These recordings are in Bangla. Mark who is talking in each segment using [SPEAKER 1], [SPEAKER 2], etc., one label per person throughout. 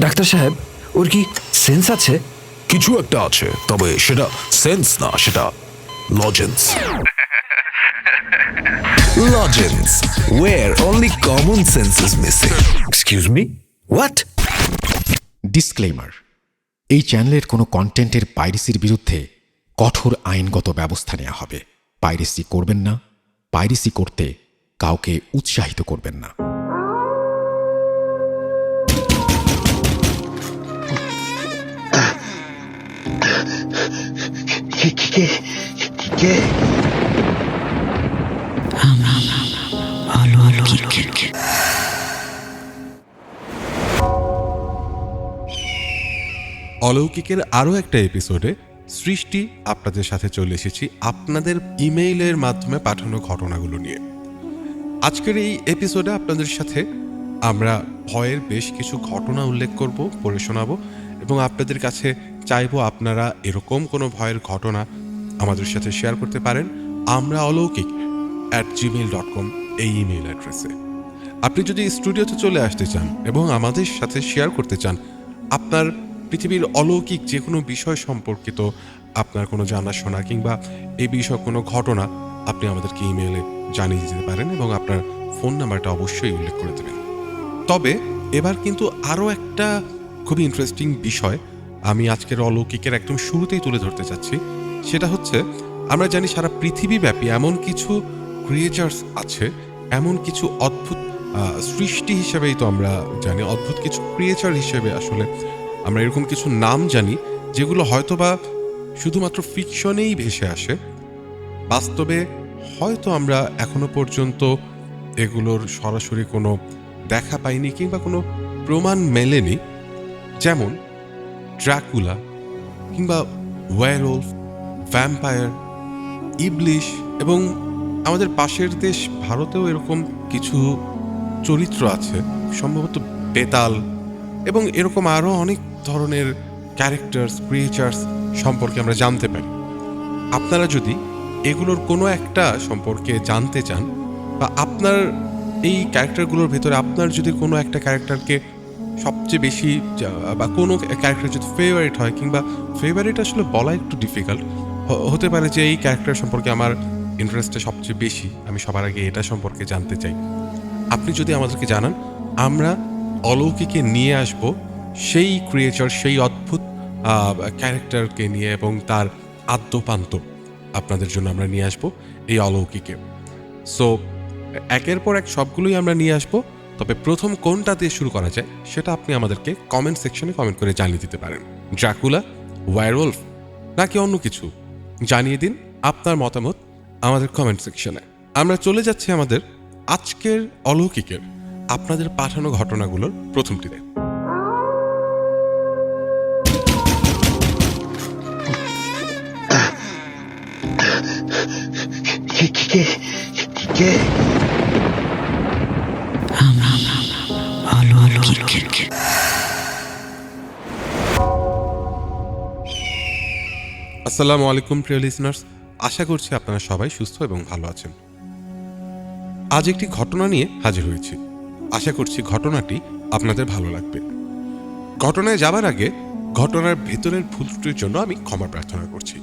[SPEAKER 1] ডাক্তার সাহেব, ওর কি সেন্স আছে?
[SPEAKER 2] কিছু একটা আছে, তবে সেটা সেন্স না, সেটা lozenges. Lozenges, where only common sense is missing.
[SPEAKER 1] Excuse me, what?
[SPEAKER 3] Disclaimer, এই চ্যানেলের কোনো কন্টেন্টের পাইরেসির বিরুদ্ধে কঠোর আইনগত ব্যবস্থা নেওয়া হবে। পাইরেসি করবেন না, পাইরেসি করতে কাউকে উৎসাহিত করবেন না।
[SPEAKER 4] অলৌকিকের আরও একটা এপিসোডে সৃষ্টি আপনাদের সাথে চলে এসেছি আপনাদের ইমেইলের মাধ্যমে পাঠানো ঘটনাগুলো নিয়ে। আজকের এই এপিসোডে আপনাদের সাথে আমরা ভয়ের বেশ কিছু ঘটনা উল্লেখ করব, পড়ে শোনাবো এবং আপনাদের কাছে চাইবো আপনারা এরকম কোনো ভয়ের ঘটনা আমাদের সাথে শেয়ার করতে পারেন আমরা অলৌকিক@gmail.com এই ইমেইল অ্যাড্রেসে। আপনি যদি স্টুডিওতে চলে আসতে চান এবং আমাদের সাথে শেয়ার করতে চান আপনার পৃথিবীর অলৌকিক যে কোনো বিষয় সম্পর্কিত আপনার কোনো জানাশোনা কিংবা এই বিষয়ে কোনো ঘটনা, আপনি আমাদেরকে ইমেইলে জানিয়ে দিতে পারেন এবং আপনার ফোন নাম্বারটা অবশ্যই উল্লেখ করে দেবেন। তবে এবার কিন্তু আরও একটা খুবই ইন্টারেস্টিং বিষয় আমি আজকের অলৌকিকের একদম শুরুতেই তুলে ধরতে চাচ্ছি। সেটা হচ্ছে, আমরা জানি সারা পৃথিবীব্যাপী এমন কিছু ক্রিয়েচার্স আছে, এমন কিছু অদ্ভুত সৃষ্টি হিসেবেই তো আমরা জানি, অদ্ভুত কিছু ক্রিয়েচার হিসেবে আসলে আমরা এরকম কিছু নাম জানি যেগুলো হয়তোবা শুধুমাত্র ফিকশনেই ভেসে আসে। বাস্তবে হয়তো আমরা এখনো পর্যন্ত এগুলোর সরাসরি কোনো দেখা পাইনি কিংবা কোনো প্রমাণ মেলেনি। যেমন ড্রাকুলা কিংবা ওয়্যারওলফ, ভ্যাম্পায়ার, ইবলিশ এবং আমাদের পাশের দেশ ভারতেও এরকম কিছু চরিত্র আছে, সম্ভবত বেতাল এবং এরকম আরও অনেক ধরনের ক্যারেক্টার্স, ক্রিয়েচার্স সম্পর্কে আমরা জানতে পারি। আপনারা যদি এগুলোর কোনো একটা সম্পর্কে জানতে চান বা আপনার এই ক্যারেক্টারগুলোর ভেতরে আপনার যদি কোনো একটা ক্যারেক্টারকে সবচেয়ে বেশি বা কোনো ক্যারেক্টার যদি ফেভারিট হয়, কিংবা ফেভারিট আসলে বলা একটু ডিফিকাল্ট, হতে পারে যে এই ক্যারেক্টার সম্পর্কে আমার ইন্টারেস্টটা সবচেয়ে বেশি, আমি সবার আগে এটা সম্পর্কে জানতে চাই, আপনি যদি আমাদেরকে জানান, আমরা অলৌকিকে নিয়ে আসব সেই ক্রিয়েচার, সেই অদ্ভুত ক্যারেক্টারকে নিয়ে এবং তার আদ্যপান্ত আপনাদের জন্য আমরা নিয়ে আসব এই অলৌকিকে। সো একের পর এক সবগুলোই আমরা নিয়ে আসব, তবে প্রথম কোনটা দিয়ে শুরু করা যায় সেটা আপনি আমাদেরকে কমেন্ট সেকশনে কমেন্ট করে জানিয়ে দিতে পারেন। ড্রাকুলা, ওয়্যারওলফ নাকি অন্য কিছু, জানিয়ে দিন আপনার মতামত আমাদের কমেন্ট সেকশনে। আমরা চলে যাচ্ছি আমাদের আজকের অলৌকিকের আপনাদের পাঠানো ঘটনাগুলোর প্রথমটিতে। আসসালামু আলাইকুম প্রিয় লিসনার্স, আশা করছি আপনারা সবাই সুস্থ এবং ভালো আছেন। আজ একটি ঘটনা নিয়ে হাজির হয়েছি, আশা করছি ঘটনাটি আপনাদের ভালো লাগবে। ঘটনায় যাবার আগে ঘটনার ভেতরের ভুল ত্রুটির জন্য আমি ক্ষমা প্রার্থনা করছি।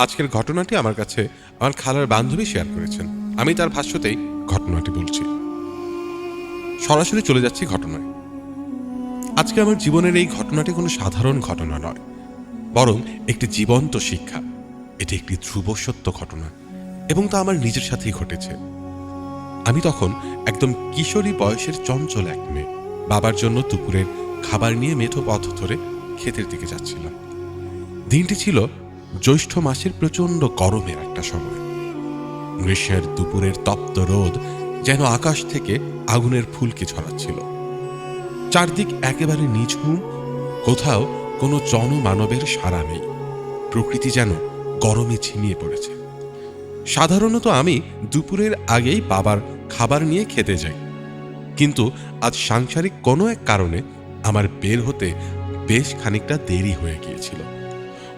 [SPEAKER 4] আজকের ঘটনাটি আমার কাছে আমার খালার বান্ধবী শেয়ার করেছেন, আমি তার ভাষ্যতেই ঘটনাটি বলছি। সরাসরি চলে যাচ্ছি ঘটনায়। আজকে আমার জীবনের এই ঘটনাটি কোনো সাধারণ ঘটনা নয়, বরং একটি জীবন্ত শিক্ষা। এটি একটি ধ্রুব সত্য ঘটনা এবং তা আমার নিজের সাথেই ঘটেছে। আমি তখন একদম কিশোরী বয়সের চঞ্চল এক মেয়ে, বাবার জন্য দুপুরের খাবার নিয়ে মেঠো পথ ধরে ক্ষেতের দিকে যাচ্ছিলাম। দিনটি ছিল জ্যৈষ্ঠ মাসের প্রচণ্ড গরমের একটা সময়। গ্রীষ্মের দুপুরের তপ্ত রোদ যেন আকাশ থেকে আগুনের ফুলকি ছড়াচ্ছিল। চারদিক একেবারে নিঝুম, কোথাও কোনো জনমানবের সাড়া নেই। প্রকৃতি যেন গরমে ঝিমিয়ে পড়েছে। সাধারণত আমি দুপুরের আগেই বাবার খাবার নিয়ে খেতে যাই, কিন্তু আজ সাংসারিক কোনো এক কারণে আমার বের হতে বেশ খানিকটা দেরি হয়ে গিয়েছিল।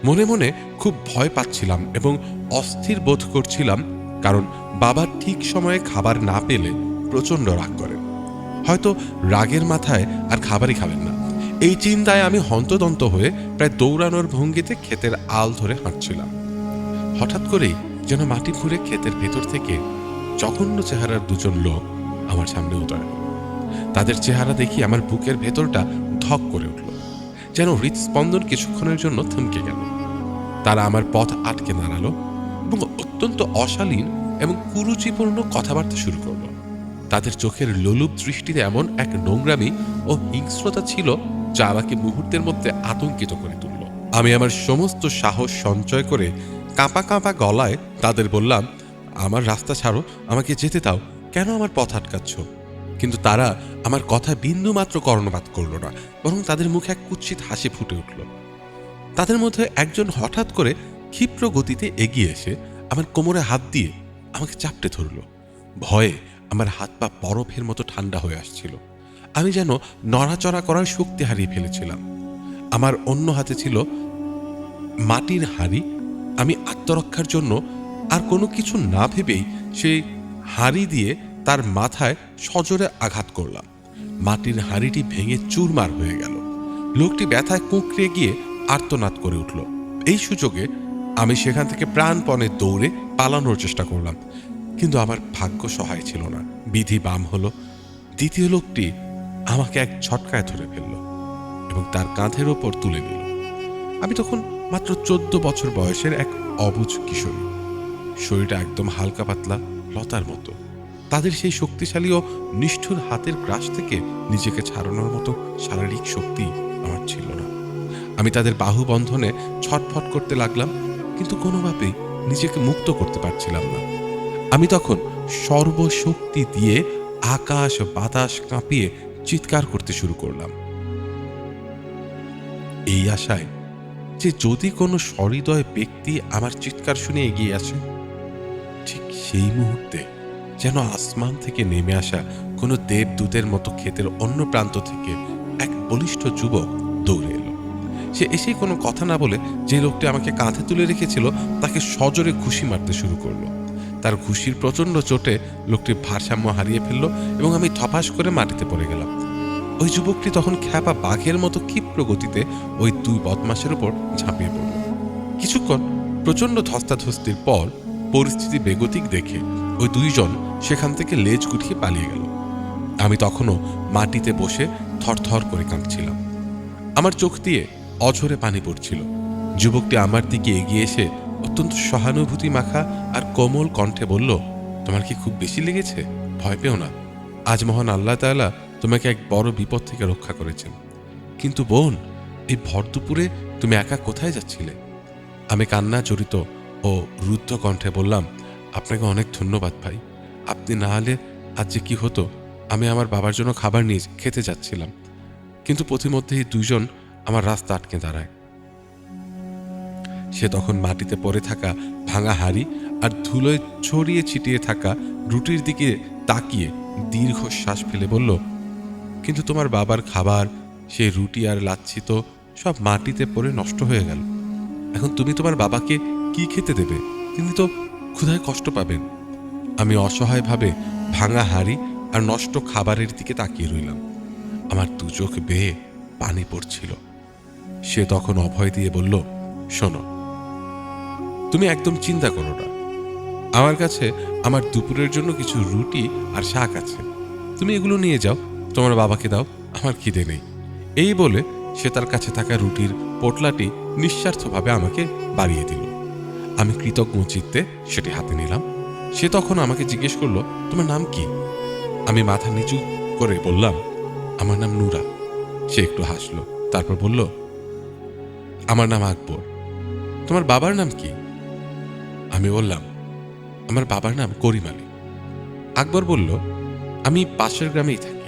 [SPEAKER 4] মনে মনে খুব ভয় পাচ্ছিলাম এবং অস্থির বোধ করছিলাম, কারণ বাবা ঠিক সময়ে খাবার না পেলে প্রচণ্ড রাগ করেন। হয়তো রাগের মাথায় আর খাবারই খাবেন না এই চিন্তায় আমি হন্তদন্ত হয়ে প্রায় দৌড়ানোর ভঙ্গিতে ক্ষেতের আল ধরে হাঁটছিলাম। হঠাৎ করেই যেন মাটি ফুঁড়ে ক্ষেতের ভেতর থেকে জঘন্য চেহারার দুজন লোক আমার সামনে উদয় হল। তাদের চেহারা দেখি আমার বুকের ভেতরটা ধক করে উঠল, যেন হৃদস্পন্দন কিছুক্ষণের জন্য থমকে গেল। তারা আমার পথ আটকে দাঁড়ালো এবং অত্যন্ত অশালীন এবং কুরুচিপূর্ণ কথাবার্তা শুরু করলো। তাদের চোখের লোলুপ দৃষ্টিতে এমন এক নোংরামি ও হিংস্রতা ছিল যা আমাকে মুহূর্তের মধ্যে আতঙ্কিত করে তুলল। আমি আমার সমস্ত সাহস সঞ্চয় করে কাঁপা কাঁপা গলায় তাদের বললাম, আমার রাস্তা ছাড়ো, আমাকে যেতে দাও, কেন আমার পথ আটকাচ্ছ? কিন্তু তারা আমার কথা বিন্দু মাত্র কর্ণপাত করল না, বরং তাদের মুখে এক কুৎসিত হাসি ফুটে উঠল। তাদের মধ্যে একজন হঠাৎ করে ক্ষিপ্র গতিতে এগিয়ে এসে আমার কোমরে হাত দিয়ে আমাকে চাপটে ধরল। ভয়ে আমার হাত পা বরফের মতো ঠান্ডা হয়ে আসছিল। আমি যেন নড়াচড়া করার শক্তি হারিয়ে ফেলেছিলাম। আমার অন্য হাতে ছিল মাটির হাঁড়ি। আমি আত্মরক্ষার জন্য আর কোনো কিছু না ভেবেই সেই হাঁড়ি দিয়ে তার মাথায় সজোরে আঘাত করলাম। মাটির হাঁড়িটি ভেঙে চুরমার হয়ে গেল। লোকটি ব্যথায় কুঁকড়ে গিয়ে আর্তনাদ করে উঠল। এই সুযোগে আমি সেখান থেকে প্রাণপণে দৌড়ে পালানোর চেষ্টা করলাম, কিন্তু আমার ভাগ্য সহায় ছিল না। বিধি বাম হলো। দ্বিতীয় লোকটি আমাকে এক ঝটকায় ধরে ফেলল এবং তার কাঁধের ওপর তুলে নিল। আমি তখন মাত্র 14 বছর বয়সের এক অবুঝ কিশোরী। শরীরটা একদম হালকা পাতলা লতার মতো। তাদের সেই শক্তিশালী ও নিষ্ঠুর হাতের গ্রাস থেকে নিজেকে ছাড়ানোর মতো শারীরিক শক্তি আমার ছিল না। আমি তাদের বাহু বন্ধনে ছটফট করতে লাগলাম, কিন্তু কোনোভাবেই নিজেকে মুক্ত করতে পারছিলাম না। আমি তখন সর্বশক্তি দিয়ে আকাশ বাতাস কাঁপিয়ে চিৎকার করতে শুরু করলাম, এই আশায় যে যদি কোনো সহৃদয় ব্যক্তি আমার চিৎকার শুনে এগিয়ে আসে। ঠিক সেই মুহূর্তে যেন আসমান থেকে নেমে আসা কোনো দেবদূতের মতো ক্ষেতের অন্য প্রান্ত থেকে এক বলিষ্ঠ যুবক দৌড়ে এলো। সে এসেই কোনো কথা না বলে যে লোকটি আমাকে কাঁধে তুলে রেখেছিল তাকে সজোরে ঘুষি মারতে শুরু করলো। তার ঘুষির প্রচণ্ড চোটে লোকটি ভারসাম্য হারিয়ে ফেলল এবং আমি ধপাস করে মাটিতে পড়ে গেলাম। ওই যুবকটি তখন খ্যাপা বাঘের মতো ক্ষিপ্র গতিতে ওই দুই বদমাশের উপর ঝাঁপিয়ে পড়ল। কিছুক্ষণ প্রচণ্ড ধস্তাধস্তির পর পরিস্থিতি বেগতিক দেখে ওই দুইজন সেখান থেকে লেজ গুটিয়ে পালিয়ে গেল। আমি তখনও মাটিতে বসে থরথর করে কাঁপছিলাম। আমার চোখ দিয়ে অঝরে পানি পড়ছিল। যুবকটি আমার দিকে এগিয়ে এসে অত্যন্ত সহানুভূতি মাখা আর কোমল কণ্ঠে বলল, তোমার কি খুব বেশি লেগেছে? ভয় পেও না, আজ মহান আল্লাহ তাআলা তোমাকে এক বড় বিপদ থেকে রক্ষা করেছেন। কিন্তু বোন, এই ভর দুপুরে তুমি একা কোথায় যাচ্ছিলে? আমি কান্না জড়িত ও রুদ্ধ কণ্ঠে বললাম, আপনাকে অনেক ধন্যবাদ ভাই, আপনি না হলে আজ যে কি হতো। আমি আমার বাবার জন্য খাবার নিয়ে খেতে যাচ্ছিলাম, কিন্তু পথিমধ্যেই দুইজন আমার রাস্তা আটকে দাঁড়ায়। সে তখন মাটিতে পড়ে থাকা ভাঙা হাড়ি আর ধুলোয় ছড়িয়ে ছিটিয়ে থাকা রুটির দিকে তাকিয়ে দীর্ঘ শ্বাস ফেলে বলল, কিন্তু তোমার বাবার খাবার, সেই রুটি আর লাচ্ছি তো সব মাটিতে পড়ে নষ্ট হয়ে গেল। এখন তুমি তোমার বাবাকে কি খেতে দেবে? তিনি তো ক্ষুধায় কষ্ট পাবেন। আমি অসহায়ভাবে ভাঙা হাড়ি আর নষ্ট খাবারের দিকে তাকিয়ে রইলাম। আমার দু চোখ বেয়ে পানি পড়ছিল। সে তখন অভয় দিয়ে বলল, শোনো, তুমি একদম চিন্তা করো না, আমার কাছে আমার দুপুরের জন্য কিছু রুটি আর শাক আছে, তুমি এগুলো নিয়ে যাও, তোমার বাবাকে দাও, আমার খিদে নেই। এই বলে সে তার কাছে থাকা রুটির পোটলাটি নিঃস্বার্থভাবে আমাকে বাড়িয়ে দিল। আমি কৃতজ্ঞ চিত্তে সেটি হাতে নিলাম। সে তখন আমাকে জিজ্ঞেস করলো, তোমার নাম কি? আমি মাথা নিচু করে বললাম, আমার নাম নুরা। সে একটু হাসলো, তারপর বলল, আমার নাম আকবর। তোমার বাবার নাম কি? আমি বললাম, আমার বাবার নাম করিম আলী। আকবর বলল, আমি পাশের গ্রামেই থাকি।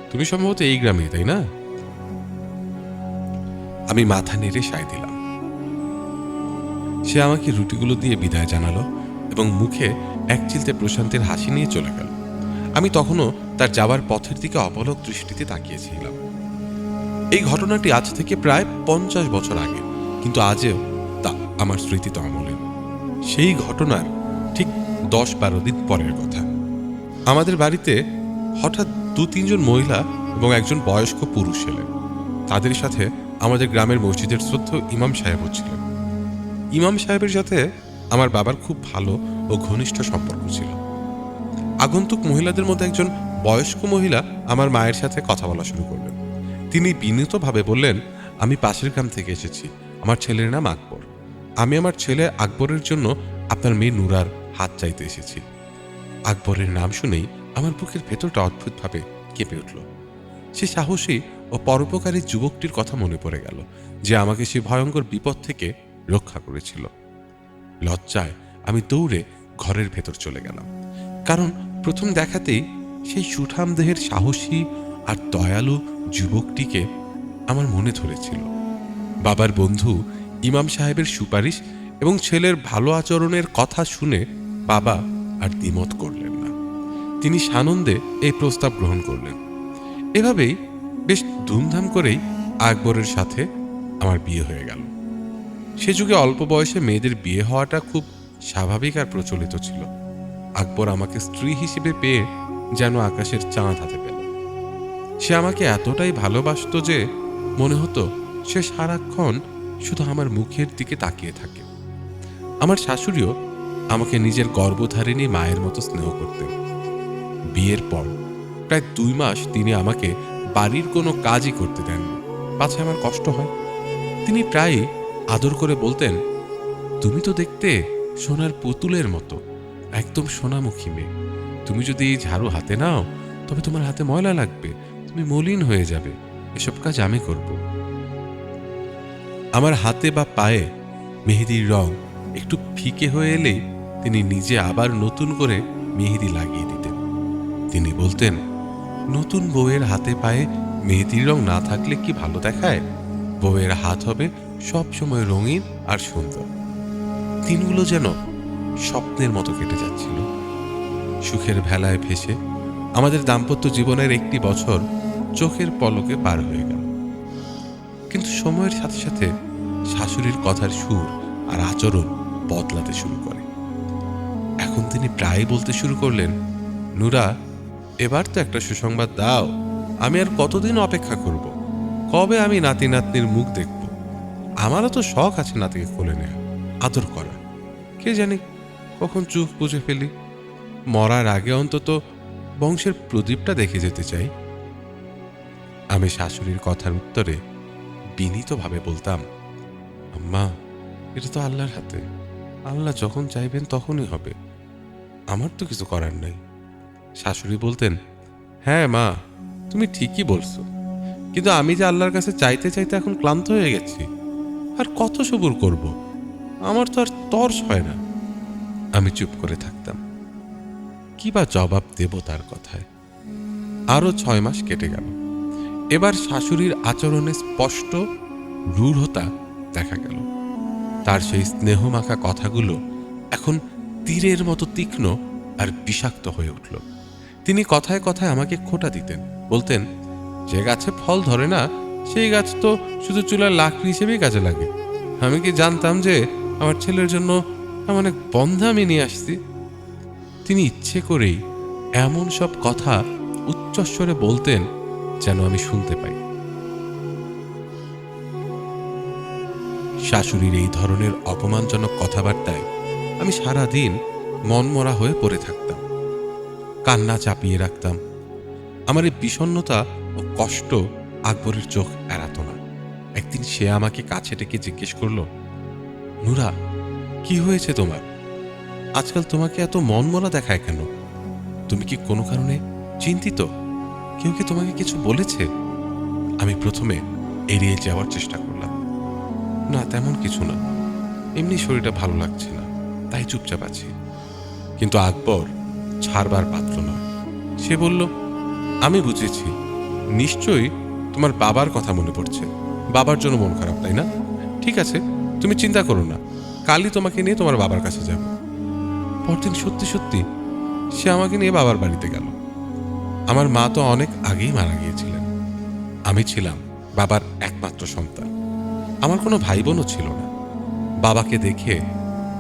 [SPEAKER 4] তুমি সম্ভবত এই গ্রামেই, তাই না? আমি মাথা নেড়ে সায় দিলাম। সে আমাকে রুটিগুলো দিয়ে বিদায় জানালো এবং মুখে এক চিলতে প্রশান্তির হাসি নিয়ে চলে গেল। আমি তখনও তার যাওয়ার পথের দিকে অপলক দৃষ্টিতে তাকিয়েছিলাম। এই ঘটনাটি আজ থেকে প্রায় 50 বছর আগে, কিন্তু আজও তা আমার স্মৃতিতে অমলিন। সেই ঘটনার ঠিক 10-12 দিন পরের কথা। আমাদের বাড়িতে হঠাৎ 2-3 জন মহিলা এবং একজন বয়স্ক পুরুষ এলেন। তাদের সাথে আমাদের গ্রামের মসজিদের শ্রদ্ধেয় ইমাম সাহেবও ছিলেন। ইমাম সাহেবের সাথে আমার বাবার খুব ভালো ও ঘনিষ্ঠ সম্পর্ক ছিল। আগন্তুক মহিলাদের মধ্যে একজন বয়স্ক মহিলা আমার মায়ের সাথে কথা বলা শুরু করলেন। তিনি বিনীতভাবে বললেন, আমি পাশের গ্রাম থেকে এসেছি, আমার ছেলের নাম আকবর। আমি আমার ছেলে আকবরের জন্য আপনার মেয়ে নুরার হাত চাইতে এসেছি। আকবরের নাম শুনেই আমার বুকের ভেতরটা অদ্ভুতভাবে কেঁপে উঠল। সে সাহসী ও পরোপকারী যুবকটির কথা মনে পড়ে গেল, যে আমাকে সে ভয়ঙ্কর বিপদ থেকে রক্ষা করেছিল। লজ্জায় আমি দৌড়ে ঘরের ভেতর চলে গেলাম, কারণ প্রথম দেখাতেই সেই সুঠাম দেহের সাহসী আর দয়ালু যুবকটিকে আমার মনে ধরেছিল। বাবার বন্ধু ইমাম সাহেবের সুপারিশ এবং ছেলের ভালো আচরণের কথা শুনে বাবা আর দ্বিমত করলেন না। তিনি সানন্দে এই প্রস্তাব গ্রহণ করলেন। এভাবেই বেশ ধুমধাম করেই আকবরের সাথে আমার বিয়ে হয়ে গেল। সে যুগে অল্প বয়সে মেয়েদের বিয়ে হওয়াটা খুব স্বাভাবিক আর প্রচলিত ছিল। আকবর আমাকে স্ত্রী হিসেবে পেয়ে যেন আকাশের চাঁদ হাতে পেল। সে আমাকে এতটাই ভালোবাসত যে মনে হতো সে সারাক্ষণ শুধু আমার মুখের দিকে তাকিয়ে থাকে। আমার শাশুড়িও আমাকে নিজের গর্ভধারিণী মায়ের মতো স্নেহ করতেন। বিয়ের পর প্রায় 2 মাস তিনি আমাকে বাড়ির কোনো কাজই করতে দেননি, পাছে আমার কষ্ট হয়। তিনি প্রায়ই আদর করে বলতেন, তুমি তো দেখতে সোনার পুতুলের মতো, একদম সোনামুখী মেয়ে। তুমি যদি ঝাড়ু হাতে নাও তবে তোমার হাতে ময়লা লাগবে, তুমি মলিন হয়ে যাবে, এসব কাজ আমি করব। আমার হাতে বা পায়ে মেহেদির রং একটু ফিকে হয়ে এলেই তিনি নিজে আবার নতুন করে মেহেদি লাগিয়ে দিতেন। তিনি বলতেন, নতুন বউয়ের হাতে পায়ে মেহেদির রং না থাকলে কি ভালো দেখায়? বউয়ের হাত হবে সব সময় রঙিন আর সুন্দর। দিনগুলো যেন স্বপ্নের মতো কেটে যাচ্ছিল। সুখের ভেলায় ভেসে আমাদের দাম্পত্য জীবনের 1টি বছর চোখের পলকে পার হয়ে গেল। কিন্তু সময়ের সাথে সাথে শাশুড়ির কথার সুর আর আচরণ বদলাতে শুরু করে। এখন তিনি প্রায় বলতে শুরু করলেন, নুরা, এবার তো একটা সুসংবাদ দাও। আমি আর কতদিন অপেক্ষা করব? কবে আমি নাতি নাতনির মুখ দেখব? আমারও তো শখ আছে নাতিকে কোলে নেয়া, আদর করা। কে জানি কখন চোখ বুঝে ফেলি। মরার আগে অন্তত বংশের প্রদীপটা দেখে যেতে চাই। আমি শাশুড়ির কথার উত্তরে বিনীতভাবে বলতাম, আম্মা, এটা তো আল্লাহর হাতে। আল্লাহ যখন চাইবেন তখনই হবে, আমার তো কিছু করার নাই। শাশুড়ি বলতেন, হ্যাঁ মা, তুমি ঠিকই বলছো, কিন্তু আমি যে আল্লাহর কাছে চাইতে চাইতে এখন ক্লান্ত হয়ে গেছি, আর কত সবুর করব? আমার তো আর তর্স হয় না। আমি চুপ করে থাকতাম। কি বা জবাব দেব তার কথায়? আরো 6 মাস কেটে গেল। এবার শাশুড়ির আচরণে স্পষ্ট রূঢ়তা দেখা গেল। তার সেই স্নেহমাখা কথাগুলো এখন তীরের মতো তীক্ষ্ণ আর বিষাক্ত হয়ে উঠল। তিনি কথায় কথায় আমাকে খোঁটা দিতেন, বলতেন, যে গাছে ফল ধরে না সেই গাছ তো শুধু চুলার লাকড়ি হিসেবেই কাজে লাগে। আমি কি জানতাম যে আমার ছেলের জন্য এমন এক বন্ধা আমি নিয়ে আসছি? তিনি ইচ্ছে করেই এমন সব কথা উচ্চস্বরে বলতেন যেন আমি শুনতে পাই। শাশুড়ির এই ধরনের অপমানজনক কথাবার্তায় আমি সারাদিন মনমরা হয়ে পড়ে থাকতাম, কান্না চাপিয়ে রাখতাম। আমার এই বিষণ্ণতা ও কষ্ট আকবরের চোখ এড়াত না। একদিন সে আমাকে কাছে ডেকে জিজ্ঞেস করলো, নুরা, কি হয়েছে তোমার? আজকাল তোমাকে এত মনমরা দেখায় কেন? তুমি কি কোনো কারণে চিন্তিত? কেউ কি তোমাকে কিছু বলেছে? আমি প্রথমে এড়িয়ে যাওয়ার চেষ্টা করলাম। না, তেমন কিছু না, এমনি শরীরটা ভালো লাগছে না, তাই চুপচাপ আছি। কিন্তু আকবর ছাড়বার পাত্র নয়। সে বলল, আমি বুঝেছি, নিশ্চয়ই তোমার বাবার কথা মনে পড়ছে। বাবার জন্য মন খারাপ, তাই না? ঠিক আছে, তুমি চিন্তা করো না, কালই তোমাকে নিয়ে তোমার বাবার কাছে যাব। পরদিন সত্যি সত্যি সে আমাকে নিয়ে বাবার বাড়িতে গেল। আমার মা তো অনেক আগেই মারা গিয়েছিলেন। আমি ছিলাম বাবার একমাত্র সন্তান। আমার কোনো ভাই বোনও ছিল না। বাবাকে দেখে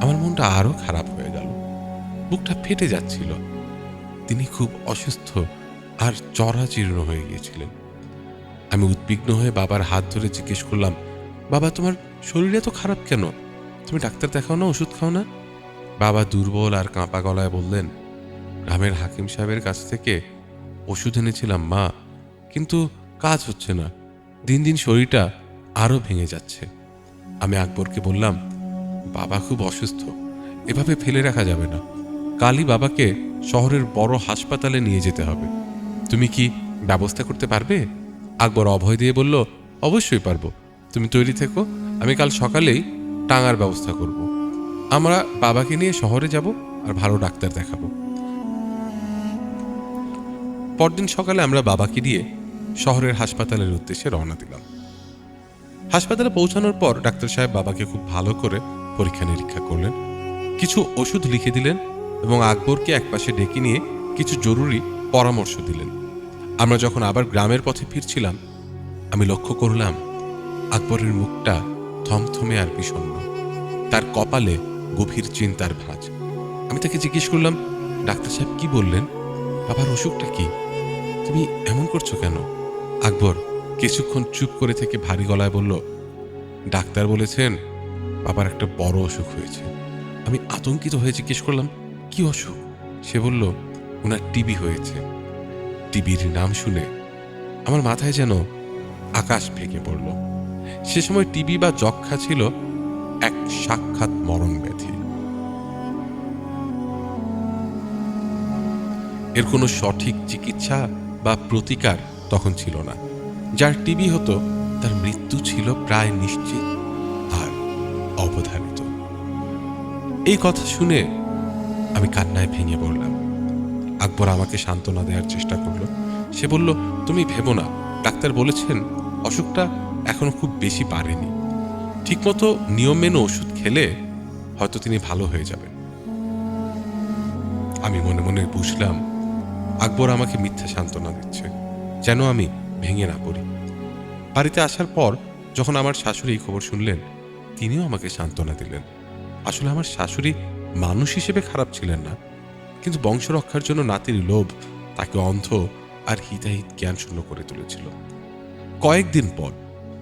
[SPEAKER 4] আমার মনটা আরো খারাপ হয়ে গেল, বুকটা ফেটে যাচ্ছিল। তিনি খুব অসুস্থ আর জরাজীর্ণ হয়ে গিয়েছিলেন। আমি উদ্বিগ্ন হয়ে বাবার হাত ধরে জিজ্ঞেস করলাম, বাবা তোমার শরীর এত খারাপ কেন? তুমি ডাক্তার দেখাও না, ওষুধ খাও না? বাবা দুর্বল আর কাঁপা গলায় বললেন, গ্রামের হাকিম সাহেবের কাছ থেকে ওষুধ এনেছিলাম মা, কিন্তু কাজ হচ্ছে না, দিন দিন শরীরটা আরো ভেঙে যাচ্ছে। আমি আকবরকে বললাম, বাবা খুব অসুস্থ, এভাবে ফেলে রাখা যাবে না, কালই বাবাকে শহরের বড় হাসপাতালে নিয়ে যেতে হবে। তুমি কি ব্যবস্থা করতে পারবে? আকবর অভয় দিয়ে বলল, অবশ্যই পারবো, তুমি তৈরি থেকো, আমি কাল সকালেই টাঙার ব্যবস্থা করব। আমরা বাবাকে নিয়ে শহরে যাব আর ভালো ডাক্তার দেখাবো। পরদিন সকালে আমরা বাবাকে নিয়ে শহরের হাসপাতালের উদ্দেশ্যে রওনা দিলাম। হাসপাতালে পৌঁছানোর পর ডাক্তার সাহেব বাবাকে খুব ভালো করে পরীক্ষা নিরীক্ষা করলেন, কিছু ওষুধ লিখে দিলেন এবং আকবরকে একপাশে ডেকে নিয়ে কিছু জরুরি পরামর্শ দিলেন। আমরা যখন আবার গ্রামের পথে ফিরছিলাম, আমি লক্ষ্য করলাম আকবরের মুখটা থমথমে আর বিষণ্ণ, তার কপালে গভীর চিন্তার ভাঁজ। আমি তাকে জিজ্ঞেস করলাম, ডাক্তার সাহেব কি বললেন? বাবার অসুখটা কি? তুমি এমন করছো কেন? আকবর কিছুক্ষণ চুপ করে থেকে ভারী গলায় বলল, ডাক্তার বলেছেন বাবার একটা বড় অসুখ হয়েছে। আমি আতঙ্কিত হয়ে জিজ্ঞেস করলাম, কি অসুখ? সে বলল, ওনার টিবি হয়েছে। টিবির নাম শুনে আমার মাথায় যেন আকাশ ভেঙে পড়ল। সে সময় টিবি বা যক্ষ্মা ছিল এক সাক্ষাৎ মরণ ব্যাধি। এর কোনো সঠিক চিকিৎসা বা প্রতিকার তখন ছিল না। যার টিবি হতো তার মৃত্যু ছিল প্রায় নিশ্চিত আর অবধারিত। এই কথা শুনে আমি কান্নায় ভেঙে পড়লাম। আকবর আমাকে সান্ত্বনা দেওয়ার চেষ্টা করলো। সে বলল, তুমি ভেবো না, ডাক্তার বলেছেন অসুখটা এখনো খুব বেশি বাড়েনি, ঠিকমতো নিয়ম মেনে ওষুধ খেলে হয়তো তিনি ভালো হয়ে যাবেন। আমি মনে মনে বুঝলাম আকবর আমাকে মিথ্যা সান্ত্বনা দিচ্ছে, যেন আমি ভেঙে না পড়ি। বাড়িতে আসার পর যখন আমার শাশুড়ি এই খবর শুনলেন, তিনিও আমাকে সান্ত্বনা দিলেন। আসলে আমার শাশুড়ি মানুষ হিসেবে খারাপ ছিলেন না, কিন্তু বংশ রক্ষার জন্য নাতির লোভ তাকে অন্ধ আর হিতাহিত জ্ঞান শূন্য করে তুলেছিল। কয়েকদিন পর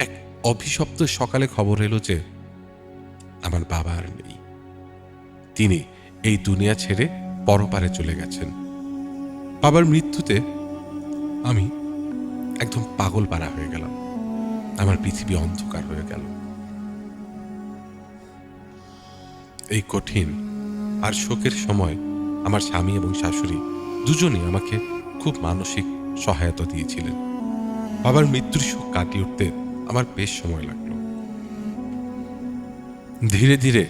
[SPEAKER 4] এক অভিশপ্ত সকালে খবর এলো যে আমার বাবা আর নেই। তিনি এই দুনিয়া ছেড়ে পরপারে চলে গেছেন। বাবার মৃত্যুতে আমি একদম পাগল পারা হয়ে গেলাম। আমার পৃথিবী অন্ধকার হয়ে গেল। এই কঠিন আর শোকের সময় আমার স্বামী এবং শাশুড়ি দুজনেই আমাকে খুব মানসিক সহায়তা দিয়েছিলেন। বাবার মৃত্যুর শোক কাটিয়ে উঠতে আমার বেশ সময় লাগলো। ধীরে ধীরে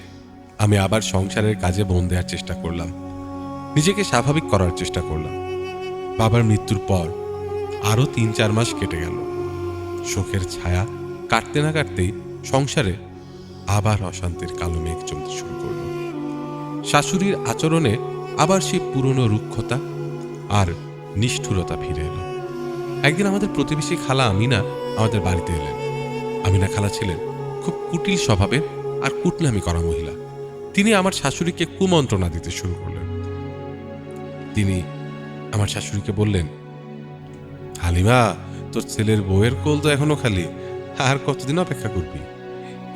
[SPEAKER 4] আমি আবার সংসারের কাজে মন দেওয়ার চেষ্টা করলাম, নিজেকে স্বাভাবিক করার চেষ্টা করলাম। বাবার মৃত্যুর পর আরো 3-4 মাস কেটে গেল। শোকের ছায়া কাটতে না কাটতেই সংসারে আবার অশান্তির কালো মেঘ জমতে শুরু করল। শাশুড়ির আচরণে আবার সেই পুরনো রুক্ষতা আর নিষ্ঠুরতা ফিরে এলো। একদিন আমাদের প্রতিবেশী খালা আমিনা আমাদের বাড়িতে এলেন। আমিনা খালা ছিলেন খুব কুটিল স্বভাবের আর কুটনামি করা মহিলা। তিনি আমার শাশুড়িকে কুমন্ত্রণা দিতে শুরু করলেন। তিনি আমার শাশুড়িকে বললেন, হালিমা, তোর ছেলের বউয়ের কোল তো এখনো খালি, আর কতদিন অপেক্ষা করবি?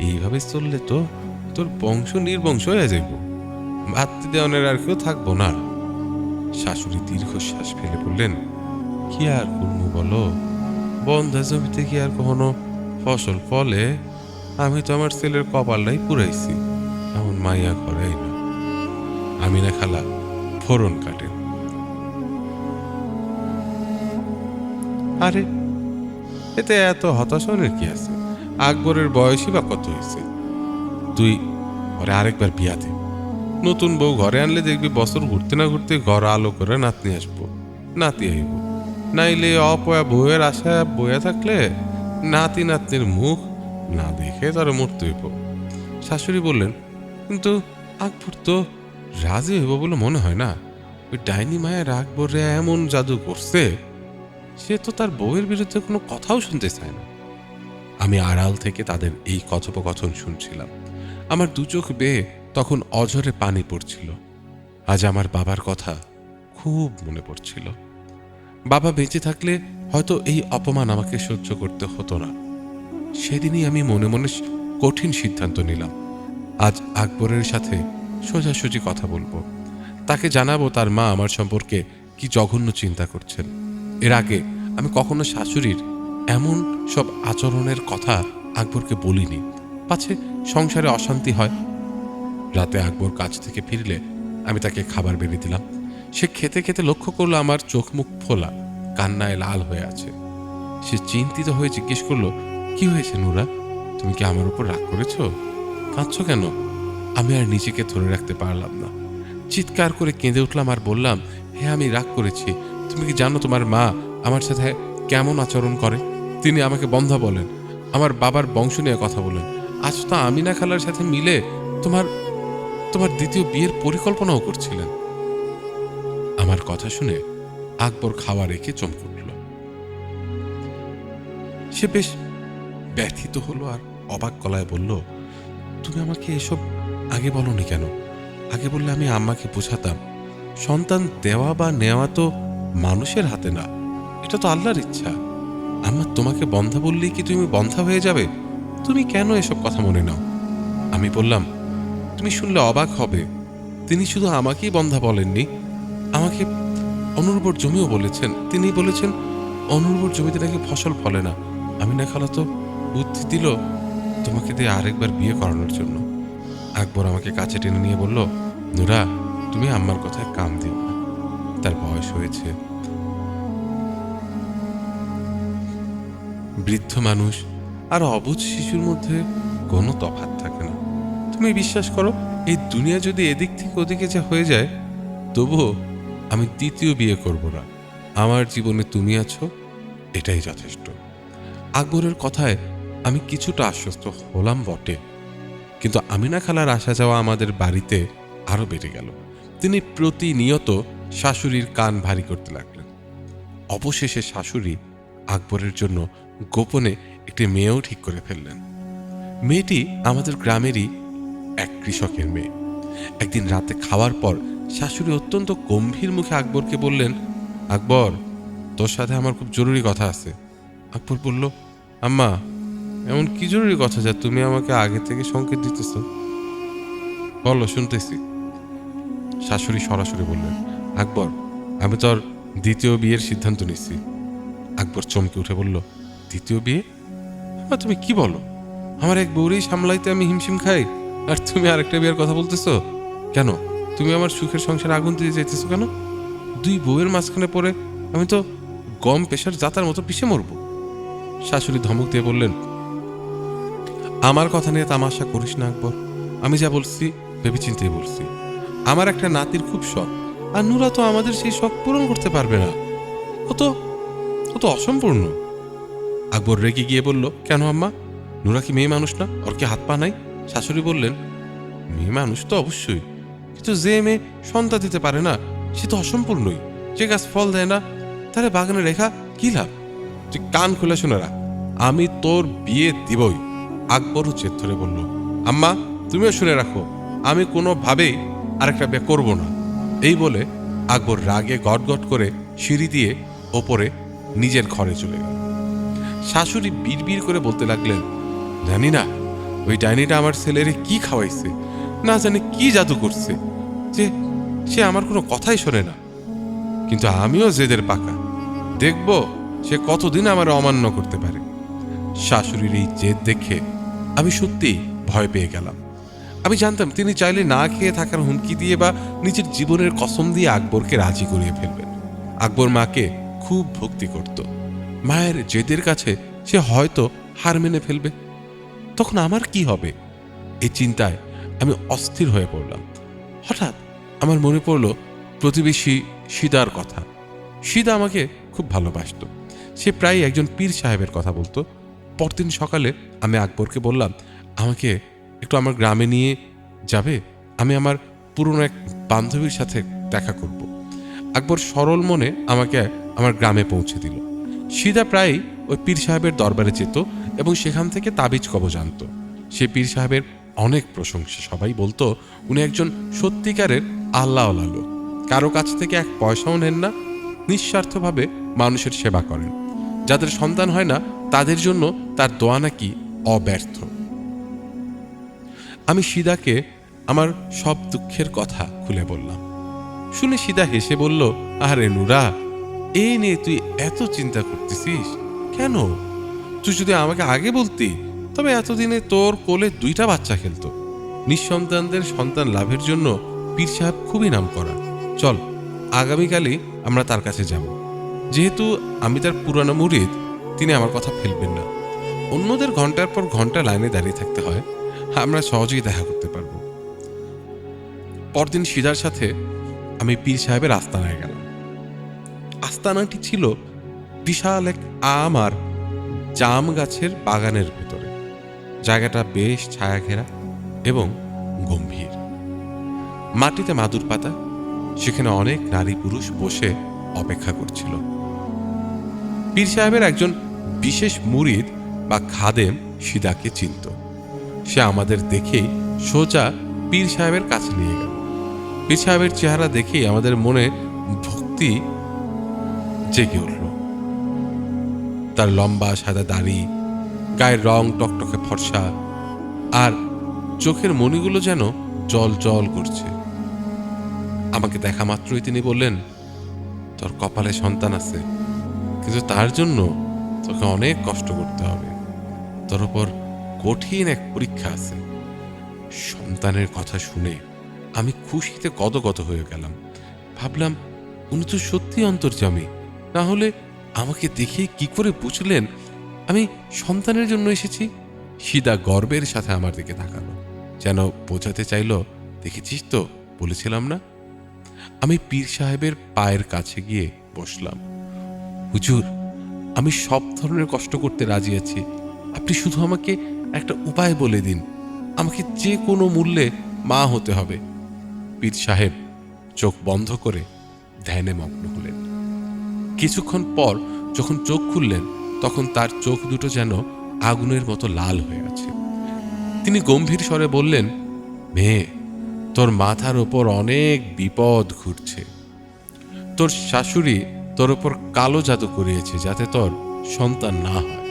[SPEAKER 4] এইভাবে চললে তো তোর বংশ নির্বংশ হয়ে যাইব, ভাতৃ দেওয়ানের আর কেউ থাকবো না। শাশুড়ি দীর্ঘশ্বাস ফেলে বললেন, কি আর করবো বলো, বন্ধা জমিতে কি আর কখনো ফসল ফলে? আমি তো আমার ছেলের কপালটাই পুরাইছি, এমন মাইয়া ঘরেই না। আমিনা খালা ফোড়ন কাটেন। আরে এতে এত হতাশনের কি আছে? আকবরের বয়সই বা কত হয়েছে? তুই ঘরে আরেকবার বিয়া দে, নতুন বউ ঘরে আনলে দেখবি বছর ঘুরতে না ঘুরতে ঘর আলো করে নাতনি আসবো, নাতি আইব। নাইলে অপয়া বউয়ের আশা বইয়া থাকলে নাতি নাতনির মুখ না দেখে তার মরতে হইব। শাশুড়ি বললেন, কিন্তু আকবর তো রাজি হইব বলে মনে হয় না। ওই ডাইনি মায়ের আকবরে এমন জাদু করছে, সে তো তার বউয়ের বিরুদ্ধে কোনো কথাও শুনতে চায় না। আমি আড়াল থেকে তাদের এই কথোপকথন শুনছিলাম। আমার দু চোখ বেয়ে তখন অঝরে পানি পড়ছিল। আজ আমার বাবার কথা খুব মনে পড়ছিল। বাবা বেঁচে থাকলে হয়তো এই অপমান আমাকে সহ্য করতে হতো না। সেদিনই আমি মনে মনে কঠিন সিদ্ধান্ত নিলাম, আজ আকবরের সাথে সোজাসুজি কথা বলবো। তাকে জানাবো তার মা আমার সম্পর্কে কি জঘন্য চিন্তা করছেন। এর আগে আমি কখনো শাশুড়ির এমন সব আচরণের কথা আকবরকে বলিনি, পাছে সংসারে অশান্তি হয়। রাতে আকবর কাজ থেকে ফিরলে আমি তাকে খাবার বেড়ে দিলাম। সে খেতে খেতে লক্ষ্য করলো আমার চোখ মুখ ফোলা, কান্নায় লাল হয়ে আছে। সে চিন্তিত হয়ে জিজ্ঞেস করলো, কি হয়েছে নুরা, তুমি কি আমার উপর রাগ করেছ? কাঁদছ কেন? আমি আর নিজেকে ধরে রাখতে পারলাম না, চিৎকার করে কেঁদে উঠলাম আর বললাম, হ্যাঁ আমি রাগ করেছি। তুমি কি জানো তোমার মা আমার সাথে কেমন আচরণ করে? তিনি আমাকে বন্ধা বলেন, আমার বাবার বংশ নিয়ে কথা বলেন। আজ তো আমিনা খালার সাথে মিলে তোমার তোমার দ্বিতীয় বিয়ের পরিকল্পনাও করছিলেন। আমার কথা শুনে আকবর খাওয়া রেখে চমকে উঠল। সে বেশ ব্যথিত হলো আর অবাক গলায় বলল, তুমি আমাকে এসব আগে বলনি কেন? আগে বললে আমি আম্মাকে বোঝাতাম। সন্তান দেওয়া বা নেওয়া তো মানুষের হাতে না, এটা তো আল্লাহর ইচ্ছা। আম্মা তোমাকে বন্ধা বললেই কি তুমি বন্ধা হয়ে যাবে? তুমি কেন এসব কথা মনে নাও? আমি বললাম, তুমি শুনলে অবাক হবে, তিনি শুধু আমাকেই বন্ধা বলেননি, আমাকে অনুর্বর জমিও বলেছেন। তিনি বলেছেন অনুর্বর জমিতে নাকি ফসল ফলে না। আমিনা খালা তো বুদ্ধি দিল তোমাকে দিয়ে আরেকবার বিয়ে করানোর জন্য। আকবর আমাকে কাছে টেনে নিয়ে বলল, নুরা, তুমি আম্মার কথায় কান দিও না, তার বয়স হয়েছে। বৃদ্ধ মানুষ আর অবুঝ শিশুর মধ্যে কোনো তফাৎ থাকে না। তুমি বিশ্বাস করো, এই দুনিয়া যদি এদিক থেকে ওদিকে যা হয়ে যায়, তবুও আমি দ্বিতীয় বিয়ে করব না। আমার জীবনে তুমি আছো, এটাই যথেষ্ট। আকবরের কথায় আমি কিছুটা আশ্বস্ত হলাম বটে, কিন্তু আমিনা খালার আসা যাওয়া আমাদের বাড়িতে আরো বেড়ে গেল। তিনি প্রতিনিয়ত শাশুড়ির কান ভারী করতে লাগলেন। অবশেষে শাশুড়ি আকবরের জন্য গোপনে একটি মেয়েও ঠিক করে ফেললেন। মেয়েটি আমাদের গ্রামেরই এক কৃষকের মেয়ে। একদিন রাতে খাওয়ার পর শাশুড়ি অত্যন্ত গম্ভীর মুখে আকবরকে বললেন, আকবর, তোর সাথে আমার খুব জরুরি কথা আছে। আকবর বলল, আম্মা, এমন কি জরুরি কথা যা তুমি আমাকে আগে থেকে সংকেত দিতেছ? বলো, শুনতেছি। শাশুড়ি সরাসরি বললেন, আকবর, আমি তোর দ্বিতীয় বিয়ের সিদ্ধান্ত নিচ্ছি। আকবর চমকে উঠে বলল, দ্বিতীয় বিয়ে? তুমি কি বলো? আমার এক বউরেই সামলাইতে আমি হিমশিম খাই, আর তুমি আরেকটা বিয়ের কথা বলতেছ কেন? তুমি আমার সুখের সংসারে আগুন দিয়ে যেতেছো কেন? দুই বউয়ের মাঝখানে পড়ে আমি তো গম পেশার জাতার মতো পিষে মরব। শাশুড়ি ধমক দিয়ে বললেন, আমার কথা নিয়ে তামাশা করিস না আকবর। আমি যা বলছি ভেবেচিন্তেই বলছি। আমার একটা নাতির খুব শখ, আর নুরা তো আমাদের সেই শখ পূরণ করতে পারবে না, ও তো অসম্পূর্ণ। আকবর রেগে গিয়ে বলল, কেন আম্মা, নুরা কি মেয়ে মানুষ না? ওর কি হাত পা নাই? শাশুড়ি বললেন, মেয়ে মানুষ তো অবশ্যই, কিন্তু যে মেয়ে সন্তান দিতে পারে না সে তো অসম্পূর্ণই। যে গাছ ফল দেয় না তাহলে বাগানে রেখা কি লাভ? তুই কান খুলে শুনে রাখ, আমি তোর বিয়ে দিবই। আকবরও জেদ ধরে বলল, আম্মা, তুমিও শুনে রাখো, আমি কোনোভাবেই আরেকটা বিয়ে করব না। এই বলে আকবর রাগে গটগট করে সিঁড়ি দিয়ে ওপরে নিজের ঘরে চলে গেল। শাশুড়ি বিড়বিড় করে বলতে লাগলেন, জানি না ওই ডাইনিটা আমার ছেলেরে কি খাওয়াইছে, না জানি কি জাদু করছে যে সে আমার কোনো কথাই শোনে না। কিন্তু আমিও জেদের পাকা, দেখব সে কতদিন আমার অমান্য করতে পারে। শাশুড়ির এই জেদ দেখে আমি সত্যিই ভয় পেয়ে গেলাম। আমি জানতাম তিনি চাইলে না খেয়ে থাকার হুমকি দিয়ে বা নিজের জীবনের কসম দিয়ে আকবরকে রাজি করিয়ে ফেলবেন। আকবর মাকে খুব ভক্তি করত, মায়ের জেদের কাছে সে হয়তো হার মেনে ফেলবে, তখন আমার কি হবে? এই চিন্তায় আমি অস্থির হয়ে পড়লাম। হঠাৎ আমার মনে পড়ল প্রতিবেশী সিদার কথা। সিদা আমাকে খুব ভালোবাসত। সে প্রায় একজন পীর সাহেবের কথা বলতো। পরদিন সকালে আমি আকবরকে বললাম, আমাকে একটু আমার গ্রামে নিয়ে যাবে, আমি আমার পুরনো এক বান্ধবীর সাথে দেখা করব। আকবর সরল মনে আমাকে আমার গ্রামে পৌঁছে দিল। সিদা প্রায় ওই পীর সাহেবের দরবারে যেত এবং সেখান থেকে তাবিজ কবজ আনত। সে পীর সাহেবের অনেক প্রশংসা, সবাই বলতো উনি একজন সত্যিকারের আল্লাহওয়ালা লোক, কারো কাছ থেকে এক পয়সাও নেন না, নিঃস্বার্থভাবে মানুষের সেবা করেন। যাদের সন্তান হয় না তাদের জন্য তার দোয়া নাকি অব্যর্থ। আমি সিদাকে আমার সব দুঃখের কথা খুলে বললাম। শুনে সিদা হেসে বলল, আরে নুরা, এই নিয়ে তুই এত চিন্তা করতেছিস কেন? তুই যদি আমাকে আগে বলতি তবে এতদিনে তোর কোলে 2টা বাচ্চা খেলতো। নিঃসন্তানদের সন্তান লাভের জন্য পীর সাহেব খুবই নাম করা। চল, আগামীকালই আমরা তার কাছে যাব। যেহেতু আমি তার পুরানো মুরিদ, তিনি আমার কথা ফেলবেন না। অন্যদের ঘন্টার পর ঘন্টা লাইনে দাঁড়িয়ে থাকতে হয়, আমরা সহজেই দেখা করতে পারবো। পরদিন সিদার সাথে আমি পীর সাহেবের আস্তানায় গেলাম। আস্তানাটি ছিল বিশাল এক আম আর জাম গাছের বাগানের ভেতরে। জায়গাটা বেশ ছায়া ঘেরা এবং গম্ভীর। মাটিতে মাদুর পাতা, সেখানে অনেক নারী পুরুষ বসে অপেক্ষা করছিল। পীর সাহেবের একজন বিশেষ মুরিদ বা খাদেম সিদাকে চিনত। সে আমাদের দেখেই সোজা পীর সাহেবের কাছে নিয়ে গেল। পীর সাহেবের চেহারা দেখেই আমাদের মনে ভক্তি জেগে উঠল। তার লম্বা সাদা দাড়ি, গায়ের রং টকটকে ফর্সা, আর চোখের মণিগুলো যেন জল জল করছে। আমাকে দেখা মাত্রই তিনি বললেন, তোর কপালে সন্তান আছে, কিন্তু তার জন্য তোকে অনেক কষ্ট করতে হবে। তোর উপর কঠিন এক পরীক্ষা আছে। সন্তানের কথা শুনে আমি খুশিতে গদগদ হয়ে গেলাম। ভাবলাম, উনি তো সত্যি অন্তর্যামী, না হলে আমাকে দেখে কি করে বুঝলেন আমি সন্তানের জন্য এসেছি? সিদা গর্বের সাথে আমার দিকে তাকালো, যেন বোঝাতে চাইল, দেখেছিস তো, বলেছিলাম না। আমি পীর সাহেবের পায়ের কাছে গিয়ে বসলাম। হুজুর, আমি সব ধরনের কষ্ট করতে রাজি আছি, আপনি শুধু আমাকে একটা উপায় বলে দিন। আমাকে যে কোনো মূল্যে মা হতে হবে। পীর সাহেব চোখ বন্ধ করে ধ্যানে মগ্ন হলেন। কিছুক্ষণ পর যখন চোখ খুললেন, তখন তার চোখ দুটো যেন আগুনের মতো লাল হয়ে আছে। তিনি গম্ভীর স্বরে বললেন, মেয়ে, তোর মাথার ওপর অনেক বিপদ ঘুরছে। তোর শাশুড়ি তোর ওপর কালো জাদু করিয়েছে যাতে তোর সন্তান না হয়।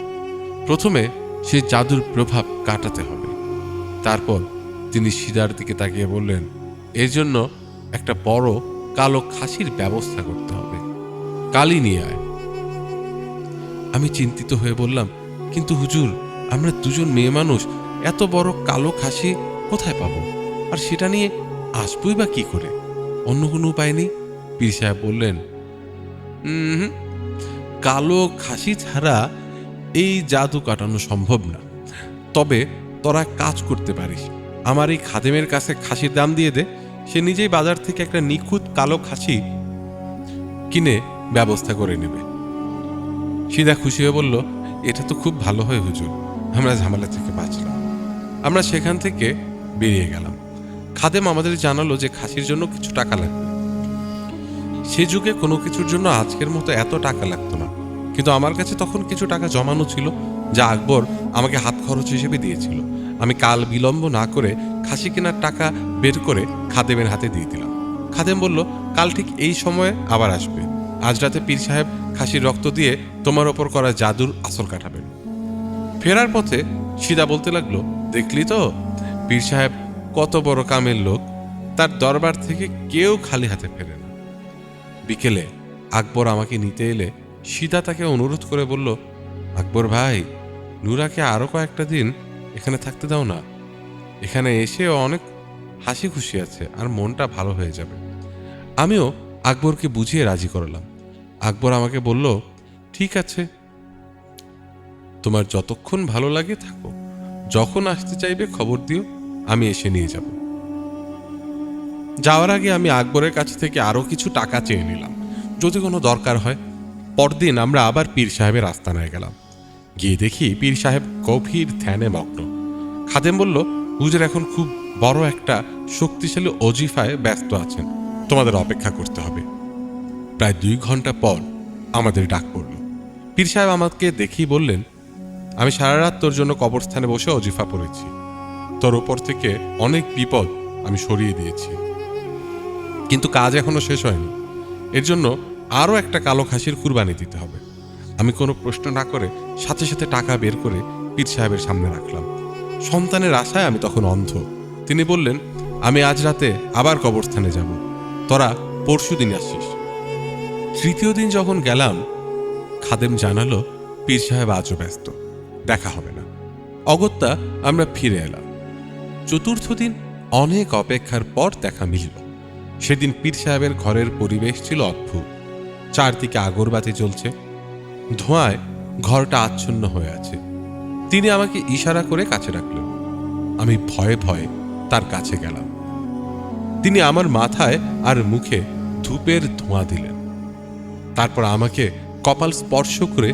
[SPEAKER 4] প্রথমে সে জাদুর প্রভাব কাটাতে হবে। তারপর তিনি সিদার দিকে তাকিয়ে বললেন, এর জন্য একটা বড় কালো খাসির ব্যবস্থা করতে হবে। কালই নিয়ে আয়। আমি চিন্তিত হয়ে বললাম, কিন্তু হুজুর, আমরা দুজন মেয়ে মানুষ, এত বড় কালো খাসি কোথায় পাবো? আর সেটা নিয়ে আসবই বা কি করে? অন্য কোনো উপায় নেই? পীর সাহেব বললেন, কালো খাসি ছাড়া এই জাদু কাটানো সম্ভব না। তবে তোরা কাজ করতে পারিস, আমার এই খাদেমের কাছে খাসির দাম দিয়ে দে। সে নিজেই বাজার থেকে একটা নিখুঁত কালো খাসি কিনে ব্যবস্থা করে নেবে। সিদা খুশি হয়ে বলল, এটা তো খুব ভালো হয় হুজুর, আমরা ঝামেলা থেকে বাঁচলাম। আমরা সেখান থেকে বেরিয়ে গেলাম। খাদেম আমাদের জানালো যে খাসির জন্য কিছু টাকা লাগবে। সে যুগে কোনো কিছুর জন্য আজকের মতো এত টাকা লাগতো না, কিন্তু আমার কাছে তখন কিছু টাকা জমানো ছিল, যা আকবর আমাকে হাত খরচ হিসেবে দিয়েছিল। আমি কাল বিলম্ব না করে খাসি কেনার টাকা বের করে খাদেমের হাতে দিয়ে দিলাম। খাদেম বলল, কাল ঠিক এই সময়ে আবার আসবে। আজ রাতে পীর সাহেব খাসির রক্ত দিয়ে তোমার ওপর করা জাদুর আসর কাটাবেন। ফেরার পথে সিদা বলতে লাগলো, দেখলি তো পীর সাহেব কত বড় কামের লোক, তার দরবার থেকে কেউ খালি হাতে ফেরে না। বিকেলে আকবর আমাকে নিতে এলে সিদা তাকে অনুরোধ করে বলল, আকবর ভাই, নুরাকে আরো কয়েকটা দিন এখানে থাকতে দাও না। এখানে এসে অনেক হাসি খুশি আছে আর মনটা ভালো হয়ে যাবে। আমিও আকবরকে বুঝিয়ে রাজি করালাম। আকবর আমাকে বলল, ঠিক আছে, তোমার যতক্ষণ ভালো লাগে থাকো, যখন আসতে চাইবে খবর দিও, আমি এসে নিয়ে যাব। যাওয়ার আগে আমি আকবরের কাছ থেকে আরো কিছু টাকা চেয়ে নিলাম, যদি কোনো দরকার হয়। পরদিন আমরা আবার পীর সাহেবের আস্তানায় গেলাম। গিয়ে দেখি পীর সাহেব গভীর ধ্যানে মগ্ন। খাদেম বলল, হুজুর এখন খুব বড় একটা শক্তিশালী ওজিফায় ব্যস্ত আছেন, তোমাদের অপেক্ষা করতে হবে। প্রায় 2 ঘন্টা পর আমাদের ডাক পড়ল। পীর সাহেব আমাকে দেখেই বললেন, আমি সারা রাত তোর জন্য কবরস্থানে বসে ওজিফা পড়েছি। তোর উপর থেকে অনেক বিপদ আমি সরিয়ে দিয়েছি, কিন্তু কাজ এখনো শেষ হয়নি। এর জন্য আরও একটা কালো খাসির কুরবানি দিতে হবে। আমি কোনো প্রশ্ন না করে সাথে সাথে টাকা বের করে পীর সাহেবের সামনে রাখলাম। সন্তানের আশায় আমি তখন অন্ধ। তিনি বললেন, আমি আজ রাতে আবার কবরস্থানে যাব, তোরা পরশু দিন আসিস। তৃতীয় দিন যখন গেলাম, খাদেম জানালো পীর সাহেব আজও ব্যস্ত, দেখা হবে না। অগত্যা আমরা ফিরে এলাম। চতুর্থ দিন অনেক অপেক্ষার পর দেখা মিলল। সেদিন পীর সাহেবের ঘরের পরিবেশ ছিল অদ্ভুত। চারদিকে আগরবাতি জ্বলছে, ধোঁয়ায় ঘরটা আচ্ছন্ন হয়ে আছে। তিনি আমাকে ইশারা করে কাছে রাখলেন। আমি ভয়ে ভয়ে তার কাছে গেলাম। তিনি আমার মাথায় আর মুখে ধূপের ধোঁয়া দিলেন। তারপর আমাকে কপাল স্পর্শ করে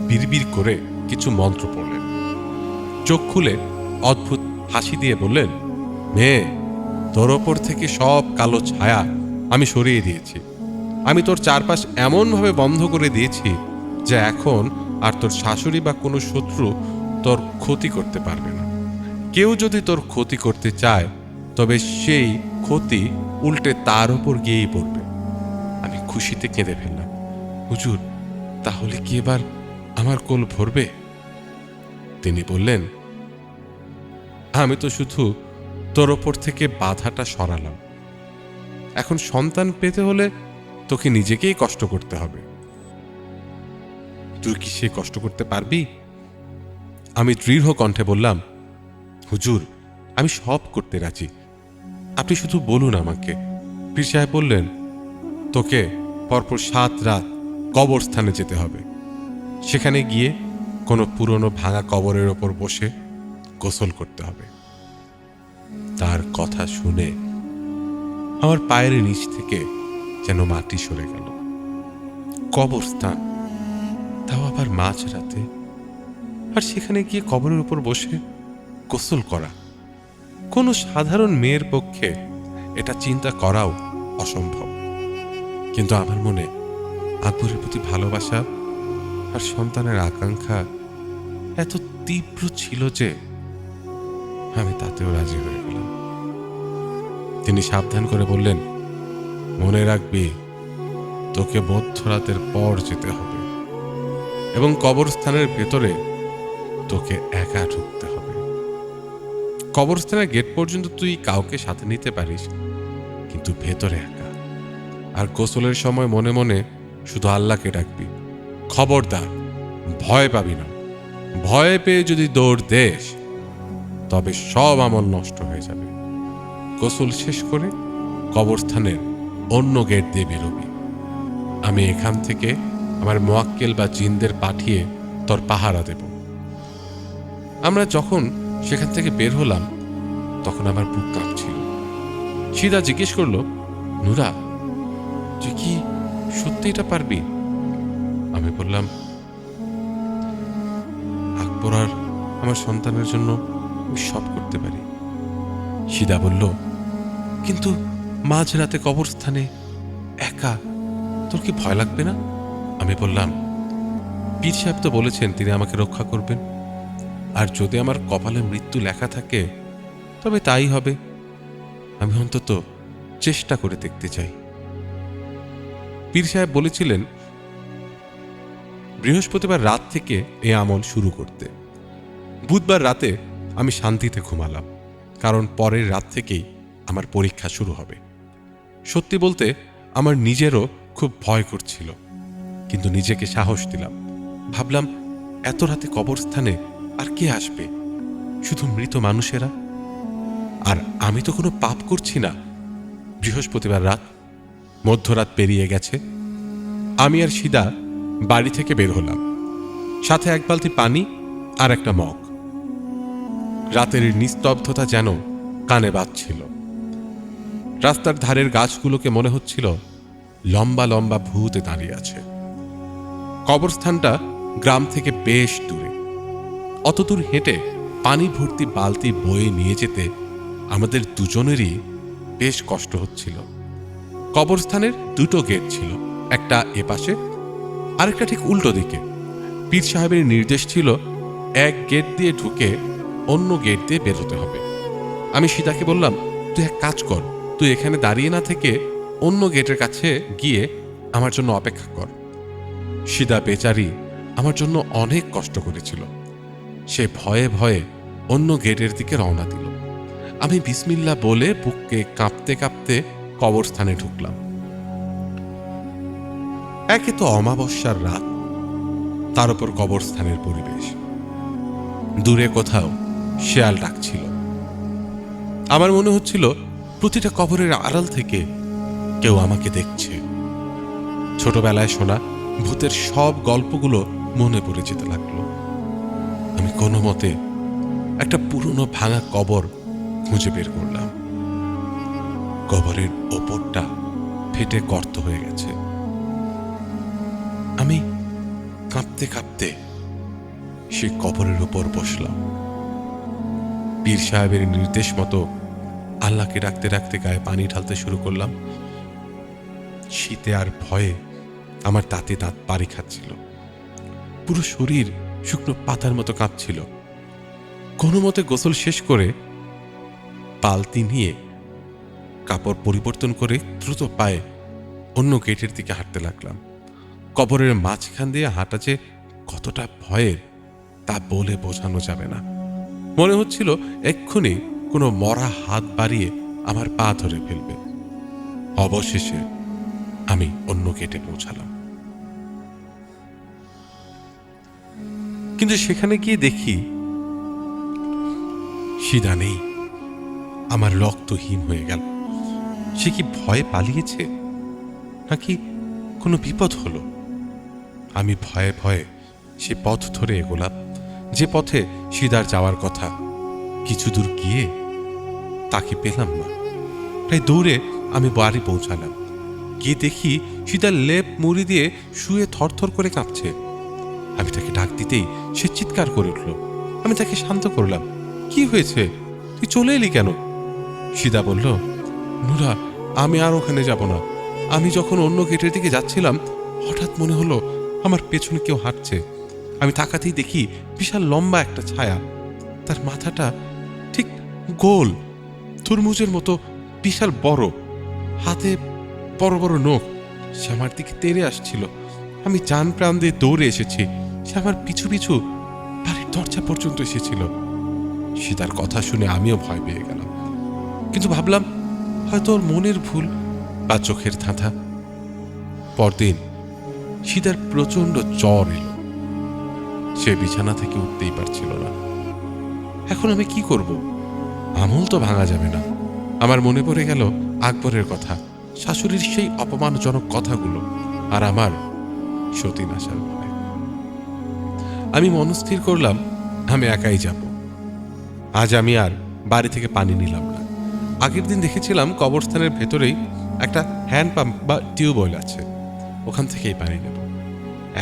[SPEAKER 4] বিড়বিড় করে কিছু মন্ত্র পড়লেন। চোখ খুলে অদ্ভুত হাসি দিয়ে বললেন, মেয়ে, তোর ওপর থেকে সব কালো ছায়া আমি সরিয়ে দিয়েছি। আমি তোর চারপাশ এমনভাবে বন্ধ করে দিয়েছি যে এখন আর তোর শাশুড়ি বা কোনো শত্রু তোর ক্ষতি করতে পারবে না। কেউ যদি তোর ক্ষতি করতে চায়, তবে সেই ক্ষতি উল্টে তার ওপর গিয়েই পড়বে। আমি খুশিতে কেঁদে ফেললাম। হুজুর, তাহলে কি এবার আমার কোল ভরবে? তিনি বললেন, আমি তো শুধু তোর ওপর থেকে বাধাটা সরালাম। এখন সন্তান পেতে হলে তোকে নিজেকেই কষ্ট করতে হবে। তুই কি সে কষ্ট করতে পারবি? আমি দৃঢ় কণ্ঠে বললাম, হুজুর, আমি সব করতে রাজি, আপনি শুধু বলুন আমাকে। পীর সাহেব বললেন, তোকে পরপর 7 রাত কবরস্থানে যেতে হবে। সেখানে গিয়ে কোনো পুরনো ভাঙা কবরের ওপর বসে গোসল করতে হবে। তার কথা শুনে আমার পায়ের নিচ থেকে যেন মাটি সরে গেল। কবরস্থান, তাও আবার মাঝরাতে, আর সেখানে গিয়ে কবরের উপর বসে গোসল করা। কোনো সাধারণ মেয়ের পক্ষে এটা চিন্তা করাও অসম্ভব। কিন্তু আমার মনে আকবরের প্রতি ভালোবাসা আর সন্তানের আকাঙ্ক্ষা এত তীব্র ছিল যে আমি তাতেও রাজি হয়ে গেলাম। তিনি সাবধান করে বললেন, মনে রাখবি, তোকে মধ্যরাতের পর যেতে হবে এবং কবরস্থানের ভেতরে তোকে একা ঢুকতে হবে। কবরস্থানের গেট পর্যন্ত তুই কাউকে সাথে নিতে পারিস, কিন্তু ভেতরে একা। আর গোসলের সময় মনে মনে শুধু আল্লাহকে ডাকবি। খবরদার, ভয় পাবি না। ভয় পেয়ে যদি দৌড় দেস, তবে সব আমল নষ্ট হয়ে যাবে। গোসল শেষ করে কবরস্থানের অন্য গেট দিয়ে বেরোবি। আমি এখান থেকে আমার মোয়াক্কেল বা জিনদের পাঠিয়ে তোর পাহারা দেব। আমরা যখন সেখান থেকে বের হলাম, তখন আমার বুক কাঁপছিল। সিদা জিজ্ঞেস করলো, নুরা, তুই কি সত্যি এটা পারবি? আমি বললাম, আকবর আর আমার সন্তানের জন্য আমি সব করতে পারি। সিদা বলল, কিন্তু মাঝরাতে কবরস্থানে একা, তোর কি ভয় লাগবে না? আমি বললাম, পীর সাহেব তো বলেছেন তিনি আমাকে রক্ষা করবেন, আর যদি আমার কপালে মৃত্যু লেখা থাকে তবে তাই হবে। আমি অন্তত চেষ্টা করে দেখতে চাই। পীর সাহেব বলেছিলেন বৃহস্পতিবার রাত থেকে এ আমল শুরু করতে। বুধবার রাতে আমি শান্তিতে ঘুমালাম, কারণ পরের রাত থেকেই আমার পরীক্ষা শুরু হবে। সত্যি বলতে আমার নিজেরও খুব ভয় করছিল, কিন্তু নিজেকে সাহস দিলাম। ভাবলাম, এত রাতে কবরস্থানে আর কে আসবে? শুধু মৃত মানুষেরা। আর আমি তো কোনো পাপ করছি না। বৃহস্পতিবার রাত, মধ্যরাত পেরিয়ে গেছে। আমি আর সিদা বাড়ি থেকে বের হলাম, সাথে 1 বালতি পানি আর একটা মগ। রাতের নিস্তব্ধতা যেন কানে বাজছিল। রাস্তার ধারের গাছগুলোকে মনে হচ্ছিল লম্বা লম্বা ভূতে দাঁড়িয়ে আছে। কবরস্থানটা গ্রাম থেকে বেশ দূরে। অতদূর হেঁটে পানি ভর্তি বালতি বয়ে নিয়ে যেতে আমাদের দুজনেরই বেশ কষ্ট হচ্ছিল। কবরস্থানের 2টো গেট ছিল, একটা এপাশে, আরেকটা ঠিক উল্টো দিকে। পীর সাহেবের নির্দেশ ছিল এক গেট দিয়ে ঢুকে অন্য গেট দিয়ে বের হতে হবে। আমি সীতাকে বললাম, তুই এক কাজ কর, তুই এখানে দাঁড়িয়ে না থেকে অন্য গেটের কাছে গিয়ে আমার জন্য অপেক্ষা কর। সীতা বেচারি আমার জন্য অনেক কষ্ট করেছিল। সে ভয়ে ভয়ে অন্য গেটের দিকে রওনা দিল। আমি বিসমিল্লাহ বলে বুককে কাঁপতে কাঁপতে কবরস্থানে ঢুকলাম। একে তো অমাবস্যার রাত, তার উপর কবরস্থানের পরিবেশ। দূরে কোথাও শেয়াল ডাকছিল। আমার মনে হচ্ছিল প্রতিটা কবরের আড়াল থেকে কেউ আমাকে দেখছে। ছোটবেলায় শোনা ভূতের সব গল্পগুলো মনে পড়ে যেতে লাগলো। আমি কোনো মতে একটা পুরনো ভাঙা কবর খুঁজে বের করলাম। কবরের ওপরটা ফেটে গর্ত হয়ে গেছে। আমি কাঁপতে কাঁপতে সে কবরের উপর বসলাম। পীর সাহেবের নির্দেশ মতো আল্লাহকে ডাকতে ডাকতে গায়ে পানি ঢালতে শুরু করলাম। শীতে আর ভয়ে আমার দাঁতে দাঁত পাড়ি খাচ্ছিল। পুরো শরীর শুকনো পাতার মতো কাঁপছিল। কোনো মতে গোসল শেষ করে বালতি নিয়ে কাপড় পরিবর্তন করে দ্রুত পায়ে অন্য গেটের দিকে হাঁটতে লাগলাম। কবরের মাঝখান দিয়ে হাঁটা যে কতটা ভয়ের তা বলে বোঝানো যাবে না। মনে হচ্ছিল এক্ষুনি কোনো মরা হাত বাড়িয়ে আমার পা ধরে ফেলবে। অবশেষে আমি অন্য গেটে পৌঁছালাম। কিন্তু সেখানে গিয়ে দেখি সিদা নেই। আমার রক্তহীন হয়ে গেল। সে কি ভয়ে পালিয়েছে নাকি কোনো বিপদ হলো? আমি ভয়ে ভয়ে সে পথ ধরে এগোলাম যে পথে সিদার যাওয়ার কথা। কিছু দূর গিয়ে তাকে পেলাম না। তাই দৌড়ে আমি বাড়ি পৌঁছালাম। গিয়ে দেখি সিদার লেপ মুড়ি দিয়ে শুয়ে থরথর করে কাঁপছে। আমি তাকে ডাক দিতেই সে চিৎকার করে উঠল। আমি তাকে শান্ত করলাম। কি হয়েছে, তুই চলে এলি কেন? সিদা বলল, নুরা, আমি আর ওখানে যাব না। আমি যখন অন্য গেটের দিকে যাচ্ছিলাম হঠাৎ মনে হলো আমার পেছনে কেউ হাঁটছে। আমি তাকাতেই দেখি বিশাল লম্বা একটা ছায়া। তার মাথাটা ঠিক গোল, তরমুজের মতো বিশাল বড়, হাতে বড় বড় নখ। সে আমার দিকে তেড়ে আসছিল। আমি জান প্রাণ দিয়ে দৌড়ে এসেছি। সে আমার পিছু পিছু বাড়ির দরজা পর্যন্ত এসেছিল। সীতার কথা শুনে আমিও ভয় পেয়ে গেলাম, কিন্তু ভাবলাম হয়তো ওর মনের ভুল বা চোখের ধাঁধা। পরদিন সীতার প্রচন্ড জ্বর এলো। সে বিছানা থেকে উঠতেই পারছিল না। এখন আমি কি করব? আমল তো ভাঙা যাবে না। আমার মনে পড়ে গেল আকবরের কথা, শাশুড়ির সেই অপমানজনক কথাগুলো, আর আমার সতীন আসার ভয়। আমি মনস্থির করলাম আমি একাই যাব। আজ আমি আর বাড়ি থেকে পানি নিলাম না। আগের দিন দেখেছিলাম কবরস্থানের ভেতরেই একটা হ্যান্ড পাম্প বা টিউবওয়েল আছে, ওখান থেকেই পানি নেব।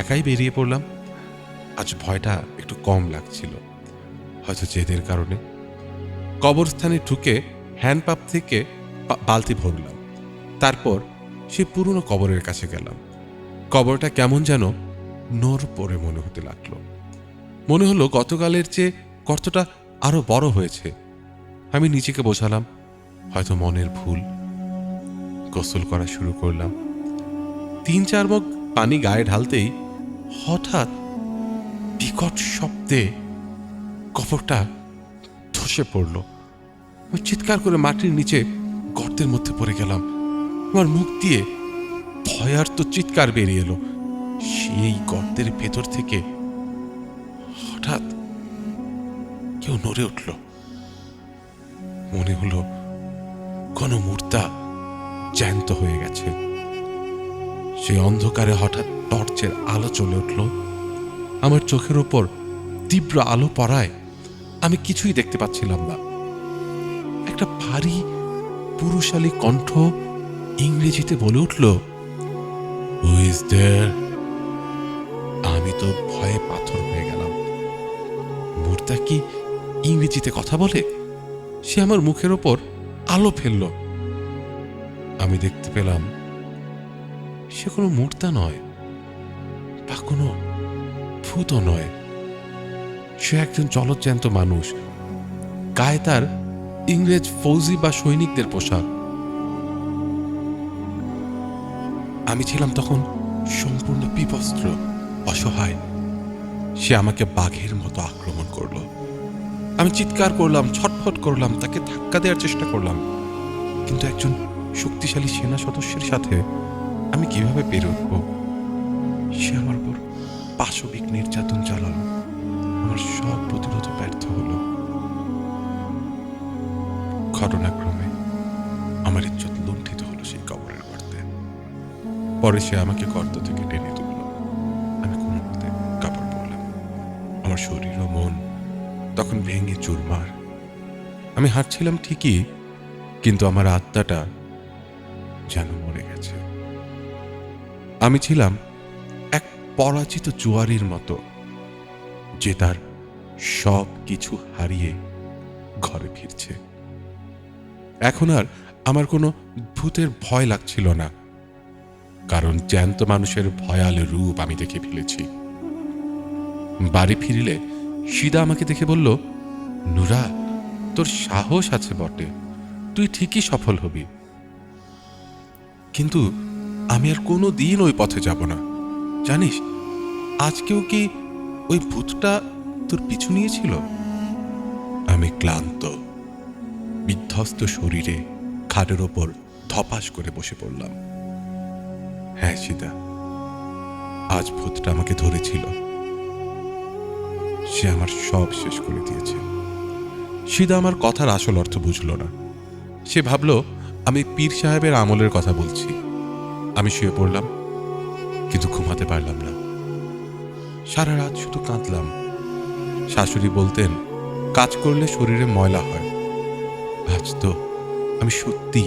[SPEAKER 4] একাই বেরিয়ে পড়লাম। আজ ভয়টা একটু কম লাগছিল, হয়তো জেদের কারণে। কবরস্থানে ঢুকে হ্যান্ড পাম্প থেকে বালতি ভরলাম। তারপর সে পুরনো কবরের কাছে গেলাম। কবরটা কেমন যেন নড় পড়ে মনে হতে লাগলো। মনে হলো গতকালের চেয়ে গর্তটা আরো বড় হয়েছে। আমি নিজেকে বোঝালাম হয়তো মনের ভুল। গোসল করা শুরু করলাম। 3-4 মগ পানি গায়ে ঢালতেই হঠাৎ বিকট শব্দে কবরটা ধসে পড়ল। আমি চিৎকার করে মাটির নিচে গর্তের মধ্যে পড়ে গেলাম। আমার মুখ দিয়ে ভয়ার্ত চিৎকার বেরিয়ে এলো। সেই গর্তের ভেতর থেকে হঠাৎ কেউ নড়ে উঠল। মনে হলো কোন মূর্তা জ্যান্ত হয়ে গেছে। সেই অন্ধকারে হঠাৎ টর্চের আলো চলে উঠল। আমার চোখের ওপর তীব্র আলো পড়ায় আমি কিছুই দেখতে পাচ্ছিলাম না। একটা ভারী পুরুষালী কণ্ঠ ইংরেজিতে বলে উঠল, হু ইজ দেয়ার? আমি তো ভয়ে পাথর হয়ে গেলাম। মূর্তা কি ইংরেজিতে কথা বলে? সে আমার মুখের ওপর আলো ফেলল। আমি দেখতে পেলাম সে কোনো মূর্তা নয় বা কোনো ভূতও নয়। সে একজন জলজ্যান্ত মানুষ। গায়ে তার ইংরেজ ফৌজি বা সৈনিকদের পোশাক। আমি ছিলাম তখন সম্পূর্ণ বিবস্ত্র, অসহায়। সে আমাকে বাঘের মতো আক্রমণ করলো। আমি চিৎকার করলাম, ছটফট করলাম, তাকে ধাক্কা দেওয়ার চেষ্টা করলাম, কিন্তু একজন শক্তিশালী সেনা সদস্যের সাথে আমি কিভাবে পেরে উঠব? সে আমার উপর পাশবিক নির্যাতন চালালো। আমার সব প্রতিরোধ ব্যর্থ হলো। ঘটনাক্রমে আমার ইজ্জত লুণ্ঠিত হলো সেই কবরের গর্তে। পরে সে আমাকে গর্ত থেকে টেনে তুলল। আমি কোনো মতে কাপড় পরলাম। আমার শরীর ও মন তখন ভেঙে চুরমার। আমি হাঁটছিলাম ঠিকই, কিন্তু আমার আত্মাটা যেন মরে গেছে। আমি ছিলাম এক পরাজিত জুয়ারির মতো, যে তার সব কিছু হারিয়ে ঘরে ফিরছে। এখন আর আমার কোনো ভূতের ভয় লাগছিল না, কারণ জ্যান্ত মানুষের ভয়াল রূপ আমি দেখে ফেলেছি। বাড়ি ফিরিলে সিদা আমাকে দেখে বলল, নুরা, তোর সাহস আছে বটে, তুই ঠিকই সফল হবি। কিন্তু আমি আর কোনো দিন ওই পথে যাব না। জানিস, আজকেও কি ওই ভূতটা তোর পিছু নিয়েছিল? আমি ক্লান্ত, বিধ্বস্ত শরীরে খাটের ওপর ধপাস করে বসে পড়লাম। হ্যাঁ সিদা, আজ ভূতটা আমাকে ধরেছিল। সে আমার সব শেষ করে দিয়েছে। সিদা আমার কথার আসল অর্থ বুঝল না। সে ভাবল আমি পীর সাহেবের আমলের কথা বলছি। আমি শুয়ে পড়লাম, কিন্তু ঘুমাতে পারলাম না। সারা রাত শুধু কাঁদলাম। শাশুড়ি বলতেন, কাজ করলে শরীরে ময়লা হয়। আজ তো আমি সত্যি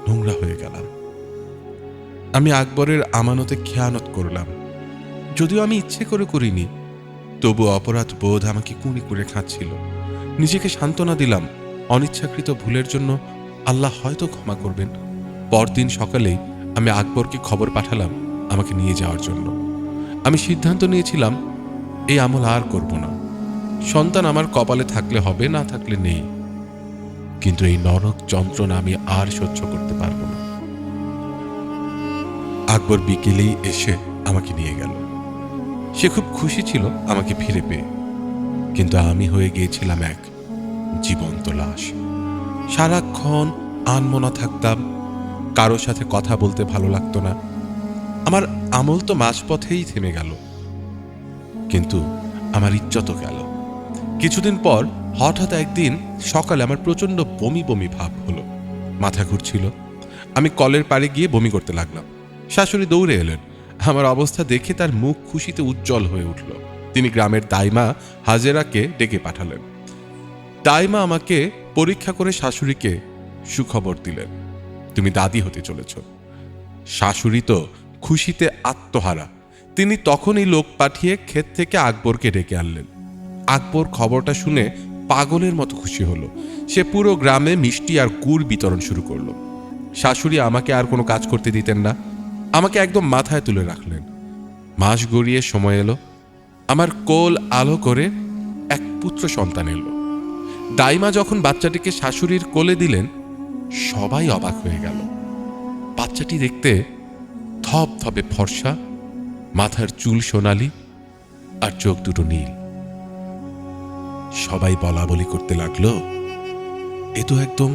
[SPEAKER 4] নোংরা হয়ে গেলাম। আমি আকবরের আমানতে খেয়ানত করলাম। যদিও আমি ইচ্ছে করে করিনি, তবু অপরাধ বোধ আমাকে কুনি করে খাচ্ছিল। নিজেকে সান্ত্বনা দিলাম, অনিচ্ছাকৃত ভুলের জন্য আল্লাহ হয়তো ক্ষমা করবেন। পরদিন সকালেই আমি আকবরকে খবর পাঠালাম আমাকে নিয়ে যাওয়ার জন্য। আমি সিদ্ধান্ত নিয়েছিলাম এই আমল আর করব না। সন্তান আমার কপালে থাকলে হবে, না থাকলে নেই। কিন্তু এই নরক যন্ত্রণা আমি আর সহ্য করতে পারব না। আকবর বিকেলেই এসে আমাকে নিয়ে গেল। সে খুব খুশি ছিল আমাকে ফিরে পেয়ে, কিন্তু আমি হয়ে গিয়েছিলাম এক জীবন্ত লাশ। সারাক্ষণ আনমনা থাকতাম, কারোর সাথে কথা বলতে ভালো লাগতো না। আমার আমল তো মাঝপথেই থেমে গেল, কিন্তু আমার ইজ্জতও গেল। কিছুদিন পর হঠাৎ একদিন সকালে আমার প্রচন্ড বমি বমি ভাব হলো, মাথা ঘুরছিল। আমি কলের পাড়ে গিয়ে বমি করতে লাগলাম। শাশুড়ি দৌড়ে এলেন। আমার অবস্থা দেখে তার মুখ খুশিতে উজ্জ্বল হয়ে উঠল। তিনি গ্রামের দাইমা হাজেরাকে ডেকে পাঠালেন। দাইমা আমাকে পরীক্ষা করে শাশুড়িকে সুখবর দিলেন, তুমি দাদি হতে চলেছ। শাশুড়ি তো খুশিতে আত্মহারা। তিনি তখনই লোক পাঠিয়ে ক্ষেত থেকে আকবরকে ডেকে আনলেন। আকবর খবরটা শুনে পাগলের মতো খুশি হলো। সে পুরো গ্রামে মিষ্টি আর গুড় বিতরণ শুরু করলো। শাশুড়ি আমাকে আর কোনো কাজ করতে দিতেন না, আমাকে একদম মাথায় তুলে রাখলেন। মাস গড়িয়ে সময় এলো, আমার কোল আলো করে এক পুত্র সন্তান এলো। দাইমা যখন বাচ্চাটিকে শাশুড়ির কোলে দিলেন, সবাই অবাক হয়ে গেল। বাচ্চাটি দেখতে ধপধপে ফর্সা, মাথার চুল সোনালি আর চোখ দুটো নীল। সবাই বলা বলি করতে লাগলো, এ তো একদম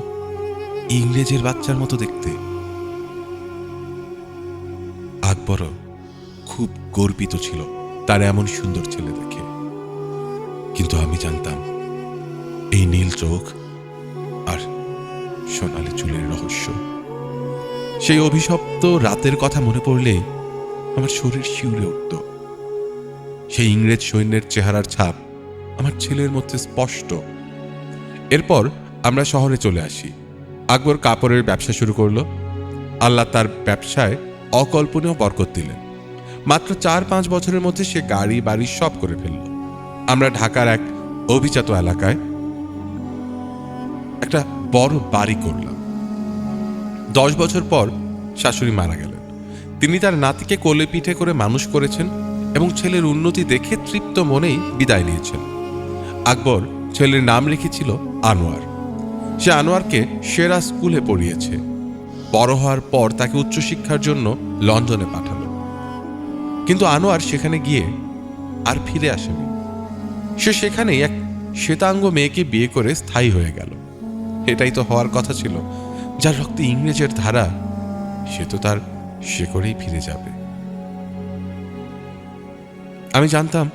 [SPEAKER 4] ইংরেজের বাচ্চার মতো দেখতে। আকবরও খুব গর্বিত ছিল তার এমন সুন্দর ছেলে দেখে। কিন্তু আমি জানতাম এই নীল চোখ আর সোনালি চুলের রহস্য। সেই অভিশপ্ত রাতের কথা মনে পড়লেই আমার শরীর শিউরে উঠত। সেই ইংরেজ সৈন্যের চেহারার ছাপ আমার ছেলের মধ্যে স্পষ্ট। এরপর আমরা শহরে চলে আসি। আকবর কাপড়ের ব্যবসা শুরু করলো। আল্লাহ তার ব্যবসায় অকল্পনীয় বরকত দিলেন। মাত্র 4-5 বছরের মধ্যে সে গাড়ি বাড়ি সব করে ফেলল। আমরা ঢাকার এক অভিজাত এলাকায় একটা বড় বাড়ি করলাম। 10 বছর পর শাশুড়ি মারা গেলেন। তিনি তার নাতিকে কোলে পিঠে করে মানুষ করেছেন এবং ছেলের উন্নতি দেখে তৃপ্ত মনেই বিদায় নিয়েছেন। আকবর ছেলের নাম রেখেছিল আনোয়ার। সে আনোয়ারকে সেরা স্কুলে পড়িয়েছে। বড় হওয়ার পর তাকে উচ্চশিক্ষার জন্য লন্ডনে পাঠালো। কিন্তু আনোয়ার সেখানে গিয়ে আর ফিরে আসেনি। সে সেখানেই এক শ্বেতাঙ্গ মেয়েকে বিয়ে করে স্থায়ী হয়ে গেল। এটাই তো হওয়ার কথা ছিল। যার রক্তে ইংরেজের ধারা, সে তো তার শেকড়েই ফিরে যাবে। আমি জানতাম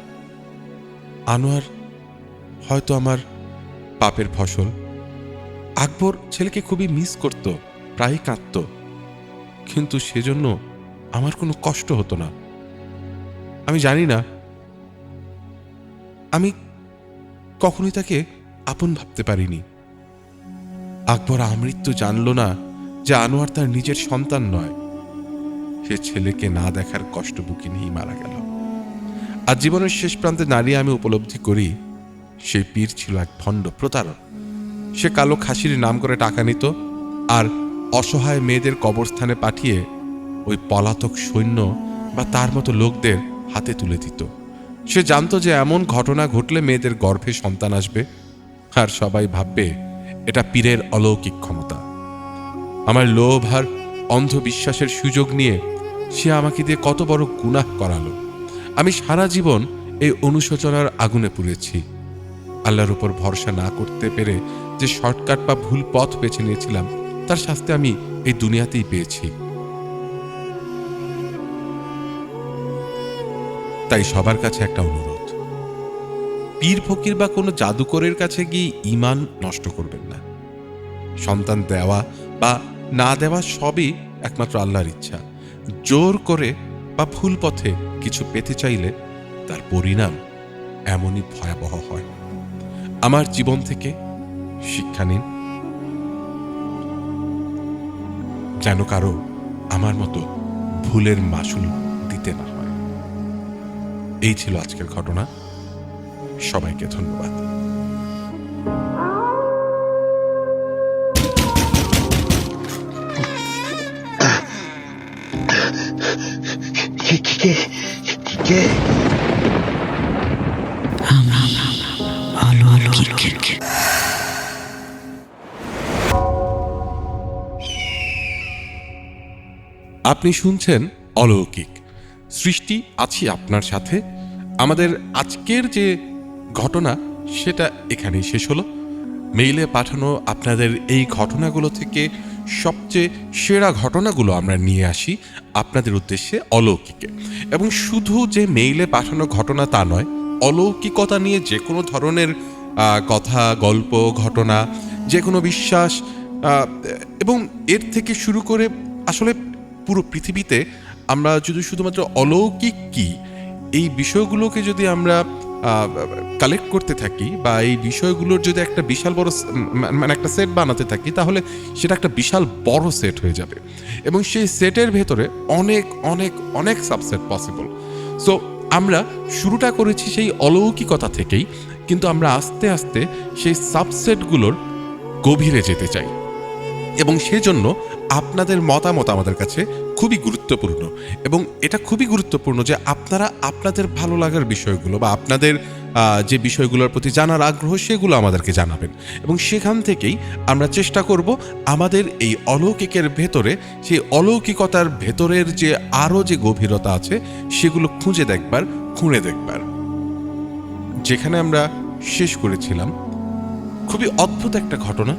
[SPEAKER 4] আনোয়ার হয়তো আমার পাপের ফসল। আকবর ছেলেকে খুবই মিস করত, প্রায়ই কাঁদত, কিন্তু সেজন্য আমার কোনো কষ্ট হতো না। আমি জানি না, আমি কখনোই তাকে আপন ভাবতে পারিনি। আকবর আমৃত্যু জানল না যে আনোয়ার তার নিজের সন্তান নয়। সে ছেলেকে না দেখার কষ্ট বুকে নিয়েই মারা গেল। আর জীবনের শেষ প্রান্তে দাঁড়িয়ে আমি উপলব্ধি করি সেই পীর ছিল এক ভণ্ড প্রতারক। সে কালো খাসির নাম করে টাকা নিত আর অসহায় মেয়েদের কবরস্থানে পাঠিয়ে ওই পলাতক সৈন্য বা তার মতো লোকদের হাতে তুলে দিত। সে জানতো যে এমন ঘটনা ঘটলে মেয়েদের গর্ভে সন্তান আসবে, আর সবাই ভাববে এটা পীরের অলৌকিক ক্ষমতা। আমার লোভ আর অন্ধবিশ্বাসের সুযোগ নিয়ে সে আমাকে দিয়ে কত বড় গুনাহ করালো। আমি সারা জীবন এই অনুশোচনার আগুনে পুড়েছি। আল্লাহর উপর ভরসা না করতে পেরে যে শর্টকাট বা ভুল পথ বেছে নিয়েছিলাম, তার শাস্তি আমি এই দুনিয়াতেই পেয়েছি। তাই সবার কাছে একটা অনুরোধ, পীর ফকির বা কোনো জাদুকরের কাছে গিয়ে ঈমান নষ্ট করবেন না। সন্তান দেওয়া বা না দেওয়া সবই একমাত্র আল্লাহর ইচ্ছা। জোর করে বা ভুল পথে কিছু পেতে চাইলে তার পরিণাম এমনই ভয়াবহ হয়। আমার জীবন থেকে শিক্ষা নিন, যেন কারো আমার মতো ভুলের মাসুল দিতে না হয়। এই ছিল আজকের ঘটনা। সবাইকে ধন্যবাদ।
[SPEAKER 5] কে
[SPEAKER 4] আপনি শুনছেন অলৌকিক। সৃষ্টি আছি আপনার সাথে। আমাদের আজকের যে ঘটনা সেটা এখানেই শেষ হলো। মেইলে পাঠানো আপনাদের এই ঘটনাগুলো থেকে সবচেয়ে সেরা ঘটনাগুলো আমরা নিয়ে আসি আপনাদের উদ্দেশ্যে অলৌকিকে। এবং শুধু যে মেইলে পাঠানো ঘটনা তা নয়, অলৌকিকতা নিয়ে যে কোনো ধরনের কথা, গল্প, ঘটনা, যে কোনো বিশ্বাস, এবং এর থেকে শুরু করে আসলে পুরো পৃথিবীতে আমরা যদি শুধুমাত্র অলৌকিক কি এই বিষয়গুলোকে যদি আমরা কালেক্ট করতে থাকি বা এই বিষয়গুলোর যদি একটা বিশাল বড় মানে একটা সেট বানাতে থাকি, তাহলে সেটা একটা বিশাল বড় সেট হয়ে যাবে এবং সেই সেটের ভেতরে অনেক অনেক অনেক সাবসেট পসিবল। সো আমরা শুরুটা করেছি সেই অলৌকিকতা থেকেই, কিন্তু আমরা আস্তে আস্তে সেই সাবসেটগুলোর গভীরে যেতে চাই এবং সেজন্য আপনাদের মতামত আমাদের কাছে খুবই গুরুত্বপূর্ণ। এবং এটা খুবই গুরুত্বপূর্ণ যে আপনারা আপনাদের ভালো লাগার বিষয়গুলো বা আপনাদের যে বিষয়গুলোর প্রতি জানার আগ্রহ সেগুলো আমাদেরকে জানাবেন এবং সেখান থেকেই আমরা চেষ্টা করব আমাদের এই অলৌকিকের ভেতরে সেই অলৌকিকতার ভেতরের যে আরও যে গভীরতা আছে সেগুলো খুঁজে দেখবার। যেখানে আমরা শেষ করেছিলাম খুবই অদ্ভুত একটা ঘটনা,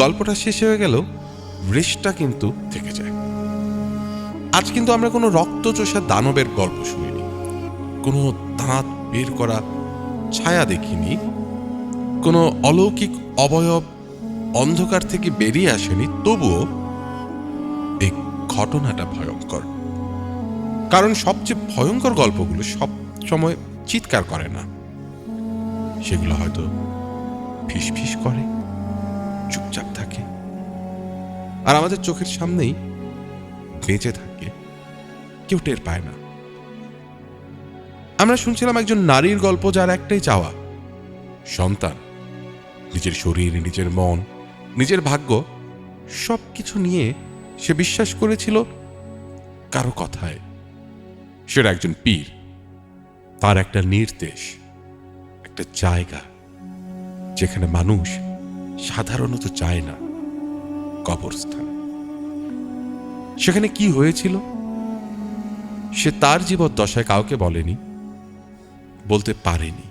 [SPEAKER 4] গল্পটা শেষ হয়ে গেল, রেশটা কিন্তু থেকে যায়। আজ কিন্তু আমরা কোনো রক্তচোষা দানবের গল্প শুনিনি, কোনো দাঁত বের করা ছায়া দেখিনি, কোনো অলৌকিক অবয়ব অন্ধকার থেকে বেরিয়ে আসেনি। তবুও এই ঘটনাটা ভয়ঙ্কর, কারণ সবচেয়ে ভয়ঙ্কর গল্পগুলো সব সময় চিৎকার করে না, সেগুলো হয়তো ফিস ফিস করে, চুপচাপ থাকে, আর আমাদের চোখের সামনেই বেঁচে থাকে, কেউ টের পায় না। আমরা শুনছিলাম একজন নারীর গল্প, যার একটাই চাওয়া সন্তান। নিজের শরীর, নিজের মন, নিজের ভাগ্য সবকিছু নিয়ে সে বিশ্বাস করেছিল কারো কথায়। সেটা একজন পীর, তার একটা নির্দেশ, একটা জায়গা যেখানে মানুষ সাধারণত যায় না, কবরস্থান। সেখানে কি হয়েছিল সে তার জীবদ্দশায় কাউকে বলেনি, বলতে পারেনি।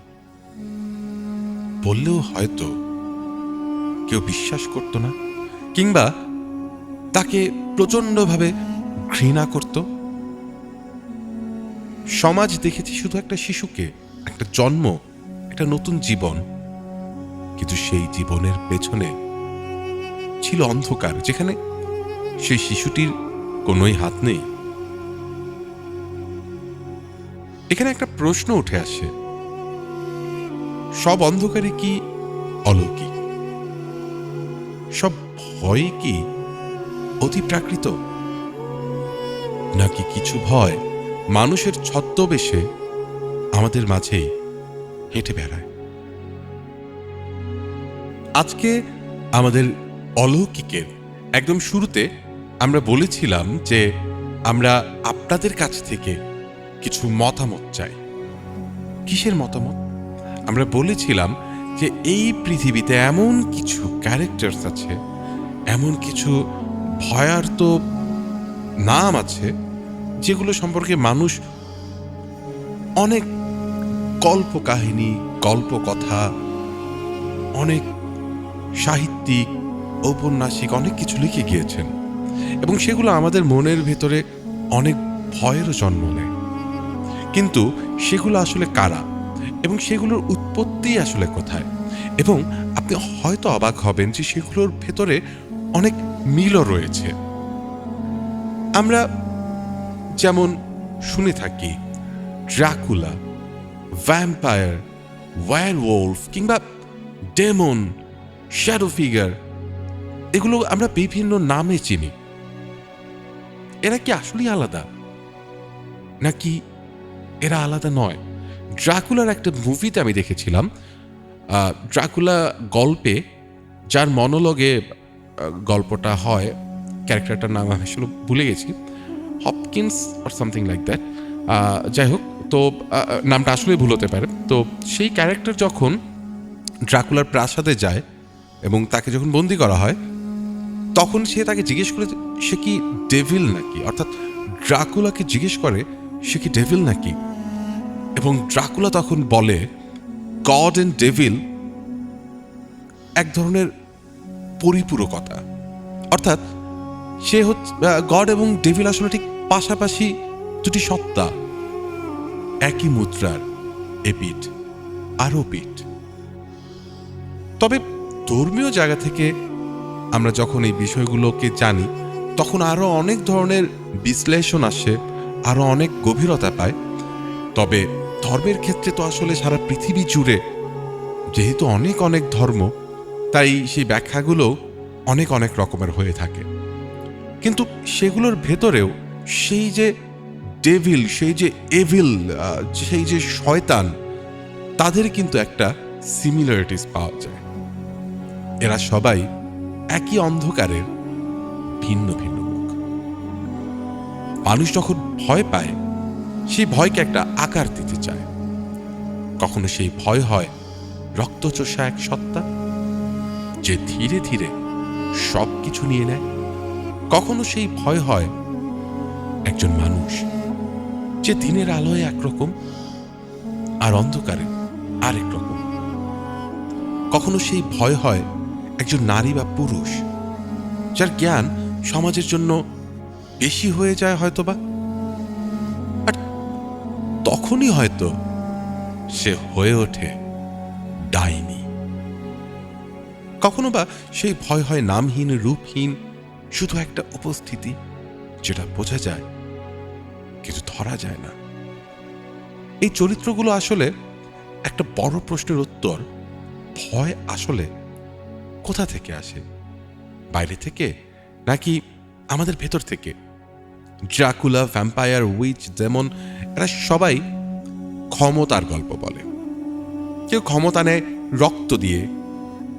[SPEAKER 4] বললেও হয়তো কেউ বিশ্বাস করত না, কিংবা তাকে প্রচণ্ডভাবে ঘৃণা করত। সমাজ দেখেছি শুধু একটা শিশুকে, একটা জন্ম, একটা নতুন জীবন, কিন্তু সেই জীবনের পেছনে ছিল অন্ধকার, যেখানে সেই শিশুটির কোনোই হাত নেই। এখানে একটা প্রশ্ন উঠে আসে, সব অন্ধকারে কি অলৌকিক? সব ভয় কি অতিপ্রাকৃত? নাকি কিছু ভয় মানুষের ছদ্মবেশে আমাদের মাঝেই হেঁটে বেড়ায়? আজকে আমাদের অলৌকিকের একদম শুরুতে আমরা বলেছিলাম যে আমরা আপনাদের কাছ থেকে কিছু মতামত চাই। কিসের মতামত? আমরা বলেছিলাম যে এই পৃথিবীতে এমন কিছু ক্যারেক্টার্স আছে, এমন কিছু ভয়ার্ত নাম আছে, যেগুলো সম্পর্কে মানুষ অনেক গল্প কাহিনী, গল্প কথা, অনেক সাহিত্যিক, ঔপন্যাসিক অনেক কিছু লিখে গিয়েছেন, এবং সেগুলো আমাদের মনের ভেতরে অনেক ভয়েরও জন্ম নেয়। কিন্তু সেগুলো আসলে কারা, এবং সেগুলোর উৎপত্তি আসলে কোথায়? এবং আপনি হয়তো অবাক হবেন যে সেগুলোর ভেতরে অনেক মিলও রয়েছে। আমরা যেমন শুনে থাকি ড্রাকুলা, ভ্যাম্পায়ার, ওয়্যারওলফ কিংবা ডেমন, শ্যাডো ফিগার, এগুলো আমরা বিভিন্ন নামে চিনি। এরা কি আসলেই আলাদা, নাকি এরা আলাদা নয়? ড্রাকুলার একটা মুভিতে আমি দেখেছিলাম, ড্রাকুলা গল্পে, যার মনোলগে গল্পটা হয়, ক্যারেক্টারটার নাম আমি আসলে ভুলে গেছি, Hopkins or something like that. যাই হোক, তো নামটা আসলে ভুল হতে পারে। তো সেই ক্যারেক্টার যখন ড্রাকুলার প্রাসাদে যায় এবং তাকে যখন বন্দি করা হয়, তখন সে তাকে জিজ্ঞেস করে সে কি ডেভিল নাকি, অর্থাৎ ড্রাকুলাকে জিজ্ঞেস করে সে কি ডেভিল নাকি, এবং ড্রাকুলা তখন বলে গড অ্যান্ড ডেভিল এক ধরনের পরিপূরকতা, অর্থাৎ সে হচ্ছে গড এবং ডেভিল আসলে ঠিক পাশাপাশি দুটি সত্তা, একই মুদ্রার এপিঠ আর ওপিঠ। তবে ধর্মীয় জায়গা থেকে আমরা যখন এই বিষয়গুলোকে জানি, তখন আরো অনেক ধরনের বিশ্লেষণ আসে, আরো অনেক গভীরতা পায়। তবে ধর্মের ক্ষেত্রে তো আসলে সারা পৃথিবী জুড়ে যেহেতু অনেক অনেক ধর্ম, তাই সেই ব্যাখ্যাগুলো অনেক অনেক রকমের হয়ে থাকে। কিন্তু সেগুলোর ভেতরেও সেই যে ডেভিল, সেই যে এভিল, সেই যে শয়তান, তাদের কিন্তু একটা সিমিলারিটিস পাওয়া যায়। এরা সবাই একই অন্ধকারের ভিন্ন ভিন্ন মুখ। মানুষ যখন ভয় পায়, সেই ভয়কে একটা আকার দিতে চায়। কখনো সেই ভয় হয় রক্তচোষা এক সত্তা, যে ধীরে ধীরে সব কিছু নিয়ে নেয়। কখনো সেই ভয় হয় একজন মানুষ, যে দিনের আলোয় একরকম আর অন্ধকারে আরেক রকম। কখনো সেই ভয় হয় একজন নারী বা পুরুষ, যার জ্ঞান সমাজের জন্য বেশি হয়ে যায় হয়তোবা, আর তখনই হয়তো সে হয়ে ওঠে ডাইনি। কখনো বা সেই ভয় হয় নামহীন, রূপহীন, শুধু একটা উপস্থিতি, যেটা বোঝা যায় কিন্তু ধরা যায় না। এই চরিত্রগুলো আসলে একটা বড় প্রশ্নের উত্তর। ভয় আসলে কোথা থেকে আসে? বাইরে থেকে নাকি আমাদের ভেতর থেকে? ড্রাকুলা, ভ্যাম্পায়ার, উইচ, ডেমন, এরা সবাই ক্ষমতার গল্প বলে। কেউ ক্ষমতা নেয় রক্ত দিয়ে,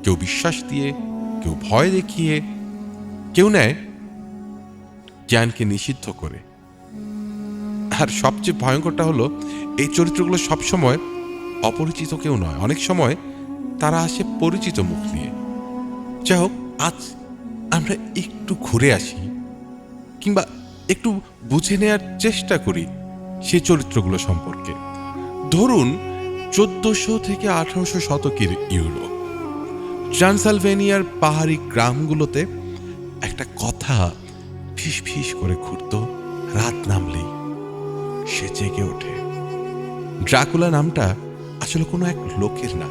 [SPEAKER 4] কেউ বিশ্বাস দিয়ে, কেউ ভয় দেখিয়ে, কেউ নেয় জ্ঞানকে নিষিদ্ধ করে। আর সবচেয়ে ভয়ঙ্করটা হলো, এই চরিত্রগুলো সবসময় অপরিচিত কেউ নয়, অনেক সময় তারা আসে পরিচিত মুখ নিয়ে। যাই হোক, আজ আমরা একটু ঘুরে আসি, কিংবা একটু বুঝে নেয়ার চেষ্টা করি সেই চরিত্রগুলো সম্পর্কে। ধরুন 1400 থেকে 1800 শতকের ইউরোপ। ট্রান্সলভেনিয়ার পাহাড়ি গ্রামগুলোতে একটা কথা ফিস ফিস করে ঘুরত, রাত নামলেই সে জেগে ওঠে। ড্রাকুলা নামটা আসলে কোনো এক লোকের না,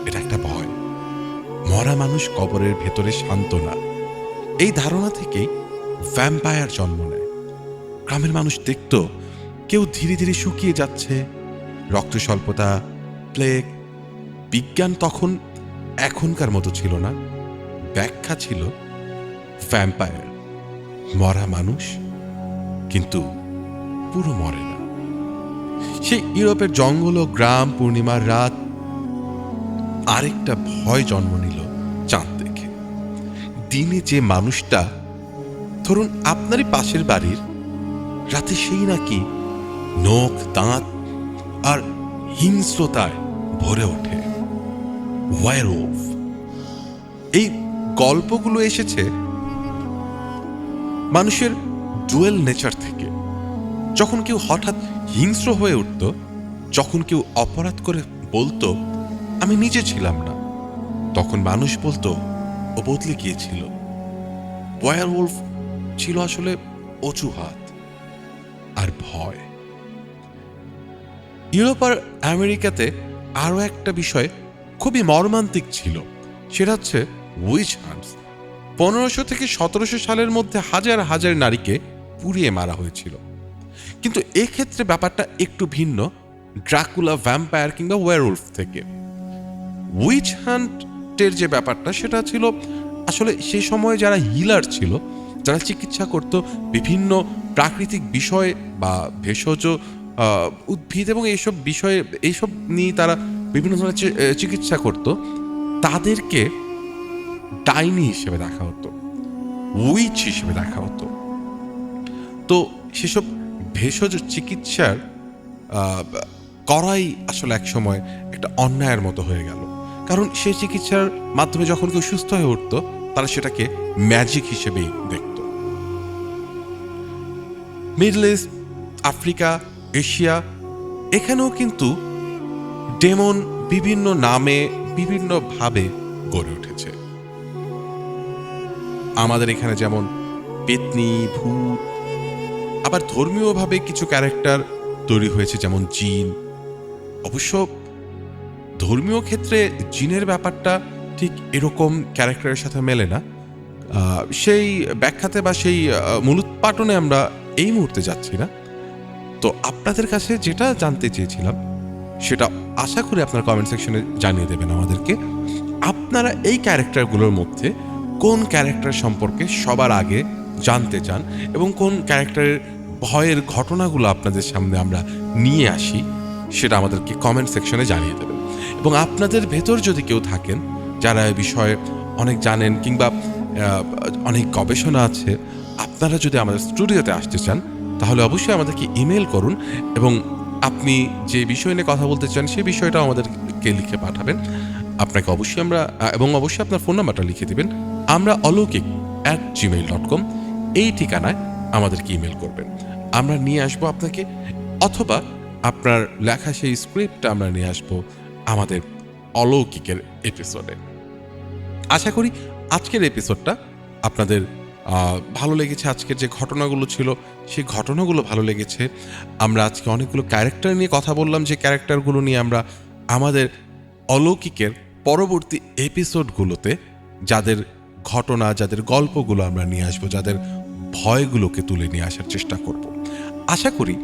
[SPEAKER 4] এটা একটা ভয়। মরা মানুষ কবরের ভেতরে শান্ত না, এই ধারণা থেকেই ভ্যাম্পায়ার জন্ম নেয়। গ্রামের মানুষ দেখত কেউ ধীরে ধীরে শুকিয়ে যাচ্ছে, রক্ত স্বল্পতা, প্লেগ। বিজ্ঞান তখন এখনকার মতো ছিল না, ব্যাখ্যা ছিল ভ্যাম্পায়ার, মরা মানুষ কিন্তু পুরো মরে না। সেই ইউরোপের জঙ্গল ও গ্রাম পূর্ণিমার রাত আরেকটা ভয় জন্ম নিল চাঁদ দেখে। দিনে যে মানুষটা ধরুন আপনারই পাশের বাড়ির, রাতে সেই নাকি নখ, দাঁত আর হিংস্রতায় ভরে ওঠে। ওয়্যারওলফ। এই গল্পগুলো এসেছে মানুষের ডুয়েল নেচার থেকে। যখন কেউ হঠাৎ হিংস্র হয়ে উঠত, যখন কেউ অপরাধ করে বলতো আমি নিজে ছিলাম না, তখন মানুষ বলতো ও বদলে গিয়েছিল। ওয়্যারওলফ ছিল আসলে অজুহাত আর ভয়। ইউরোপ আর আমেরিকাতে আরও একটা বিষয় খুবই মর্মান্তিক ছিল, সেটা হচ্ছে উইচ হান্টস। 1500 থেকে 1700 সালের মধ্যে হাজার হাজার নারীকে পুড়িয়ে মারা হয়েছিল। কিন্তু এক্ষেত্রে ব্যাপারটা একটু ভিন্ন ড্রাকুলা, ভ্যাম্পায়ার কিংবা ওয়্যারওলফ থেকে। উইচ হান্টের যে ব্যাপারটা সেটা ছিল আসলে সেই সময়ে যারা হিলার ছিল, যারা চিকিৎসা করত বিভিন্ন প্রাকৃতিক বিষয় বা ভেষজ উদ্ভিদ এবং এইসব বিষয়ে, এইসব নিয়ে তারা বিভিন্ন ধরনের চিকিৎসা করত, তাদেরকে ডাইনি হিসেবে দেখা হতো, উইচ হিসেবে দেখা হতো। তো সেসব ভেষজ চিকিৎসার করাই আসলে এক সময় একটা অন্যায়ের মতো হয়ে গেল, কারণ সেই চিকিৎসার মাধ্যমে যখন কেউ সুস্থ হয়ে উঠতো তারা সেটাকে ম্যাজিক হিসেবেই দেখত। মিডল ইস্ট, আফ্রিকা, এশিয়া, এখানেও কিন্তু ডেমন বিভিন্ন নামে বিভিন্নভাবে গড়ে উঠেছে। আমাদের এখানে যেমন পেতনি, ভূত, আবার ধর্মীয়ভাবে কিছু ক্যারেক্টার তৈরি হয়েছে যেমন জিন। অবশ্য ধর্মীয় ক্ষেত্রে জিনের ব্যাপারটা ঠিক এরকম ক্যারেক্টারের সাথে মেলে না। সেই ব্যাখ্যাতে বা সেই মূলোৎপাটনে আমরা এই মুহূর্তে যাচ্ছি না। তো আপনাদের কাছে যেটা জানতে চেয়েছিলাম সেটা আশা করি আপনার কমেন্ট সেকশনে জানিয়ে দেবেন আমাদেরকে। আপনারা এই ক্যারেক্টারগুলোর মধ্যে কোন ক্যারেক্টার সম্পর্কে সবার আগে জানতে চান এবং কোন ক্যারেক্টারের ভয়ের ঘটনাগুলো আপনাদের সামনে আমরা নিয়ে আসি সেটা আমাদেরকে কমেন্ট সেকশনে জানিয়ে দেবেন। এবং আপনাদের ভেতর যদি কেউ থাকেন যারা এই বিষয়ে অনেক জানেন কিংবা অনেক গবেষণা আছে, আপনারা যদি আমাদের স্টুডিওতে আসতে চান তাহলে অবশ্যই আমাদেরকে ইমেল করুন এবং আপনি যে বিষয় নিয়ে কথা বলতে চান সেই বিষয়টা আমাদেরকে লিখে পাঠাবেন। আপনাকে অবশ্যই আমরা এবং অবশ্যই আপনার ফোন নাম্বারটা লিখে দিবেন। আমরা অলৌকিক@gmail.com এই ঠিকানায় আমাদেরকে ইমেল করবেন, আমরা নিয়ে আসবো আপনাকে, অথবা আপনার লেখা সেই স্ক্রিপ্টটা আমরা নিয়ে আসবো আমাদের অলৌকিকের এপিসোডে। আশা করি আজকের এপিসোডটা আপনাদের ভালো লেগেছে। আজকের যে ঘটনাগুলো ছিল সেই ঘটনাগুলো ভালো লেগেছে। আমরা আজকে অনেকগুলো ক্যারেক্টার নিয়ে কথা বললাম, যে ক্যারেক্টারগুলো নিয়ে আমরা আমাদের অলৌকিকের পরবর্তী এপিসোডগুলোতে যাদের ঘটনা, যাদের গল্পগুলো আমরা নিয়ে আসবো, যাদের ভয়গুলোকে তুলে নিয়ে আসার চেষ্টা করব। আশা করি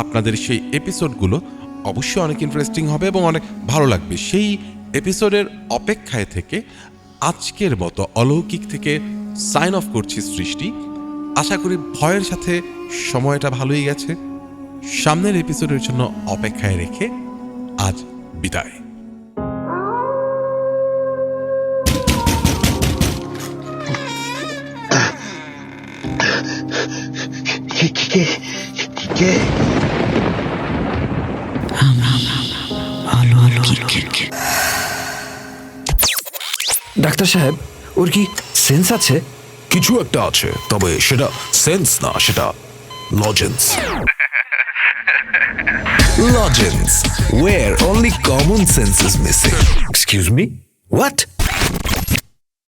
[SPEAKER 4] আপনাদের সেই এপিসোডগুলো অবশ্যই অনেক ইন্টারেস্টিং হবে এবং অনেক ভালো লাগবে। সেই এপিসোডের অপেক্ষায় থেকে আজকের মতো অলৌকিক থেকে সাইন অফ করছি সৃষ্টি। আশা করি ভয়ের সাথে সময়টা ভালোই গেছে। সামনের এপিসোডের জন্য অপেক্ষায় রেখে আজ বিদায়।
[SPEAKER 1] ডাক্তার সাহেব, ওর কি সেন্স আছে?
[SPEAKER 2] কিছু একটা আছে, তবে সেটা সেন্স না, সেটা lozenges. Legends, where only common sense is missing.
[SPEAKER 1] Excuse me? What?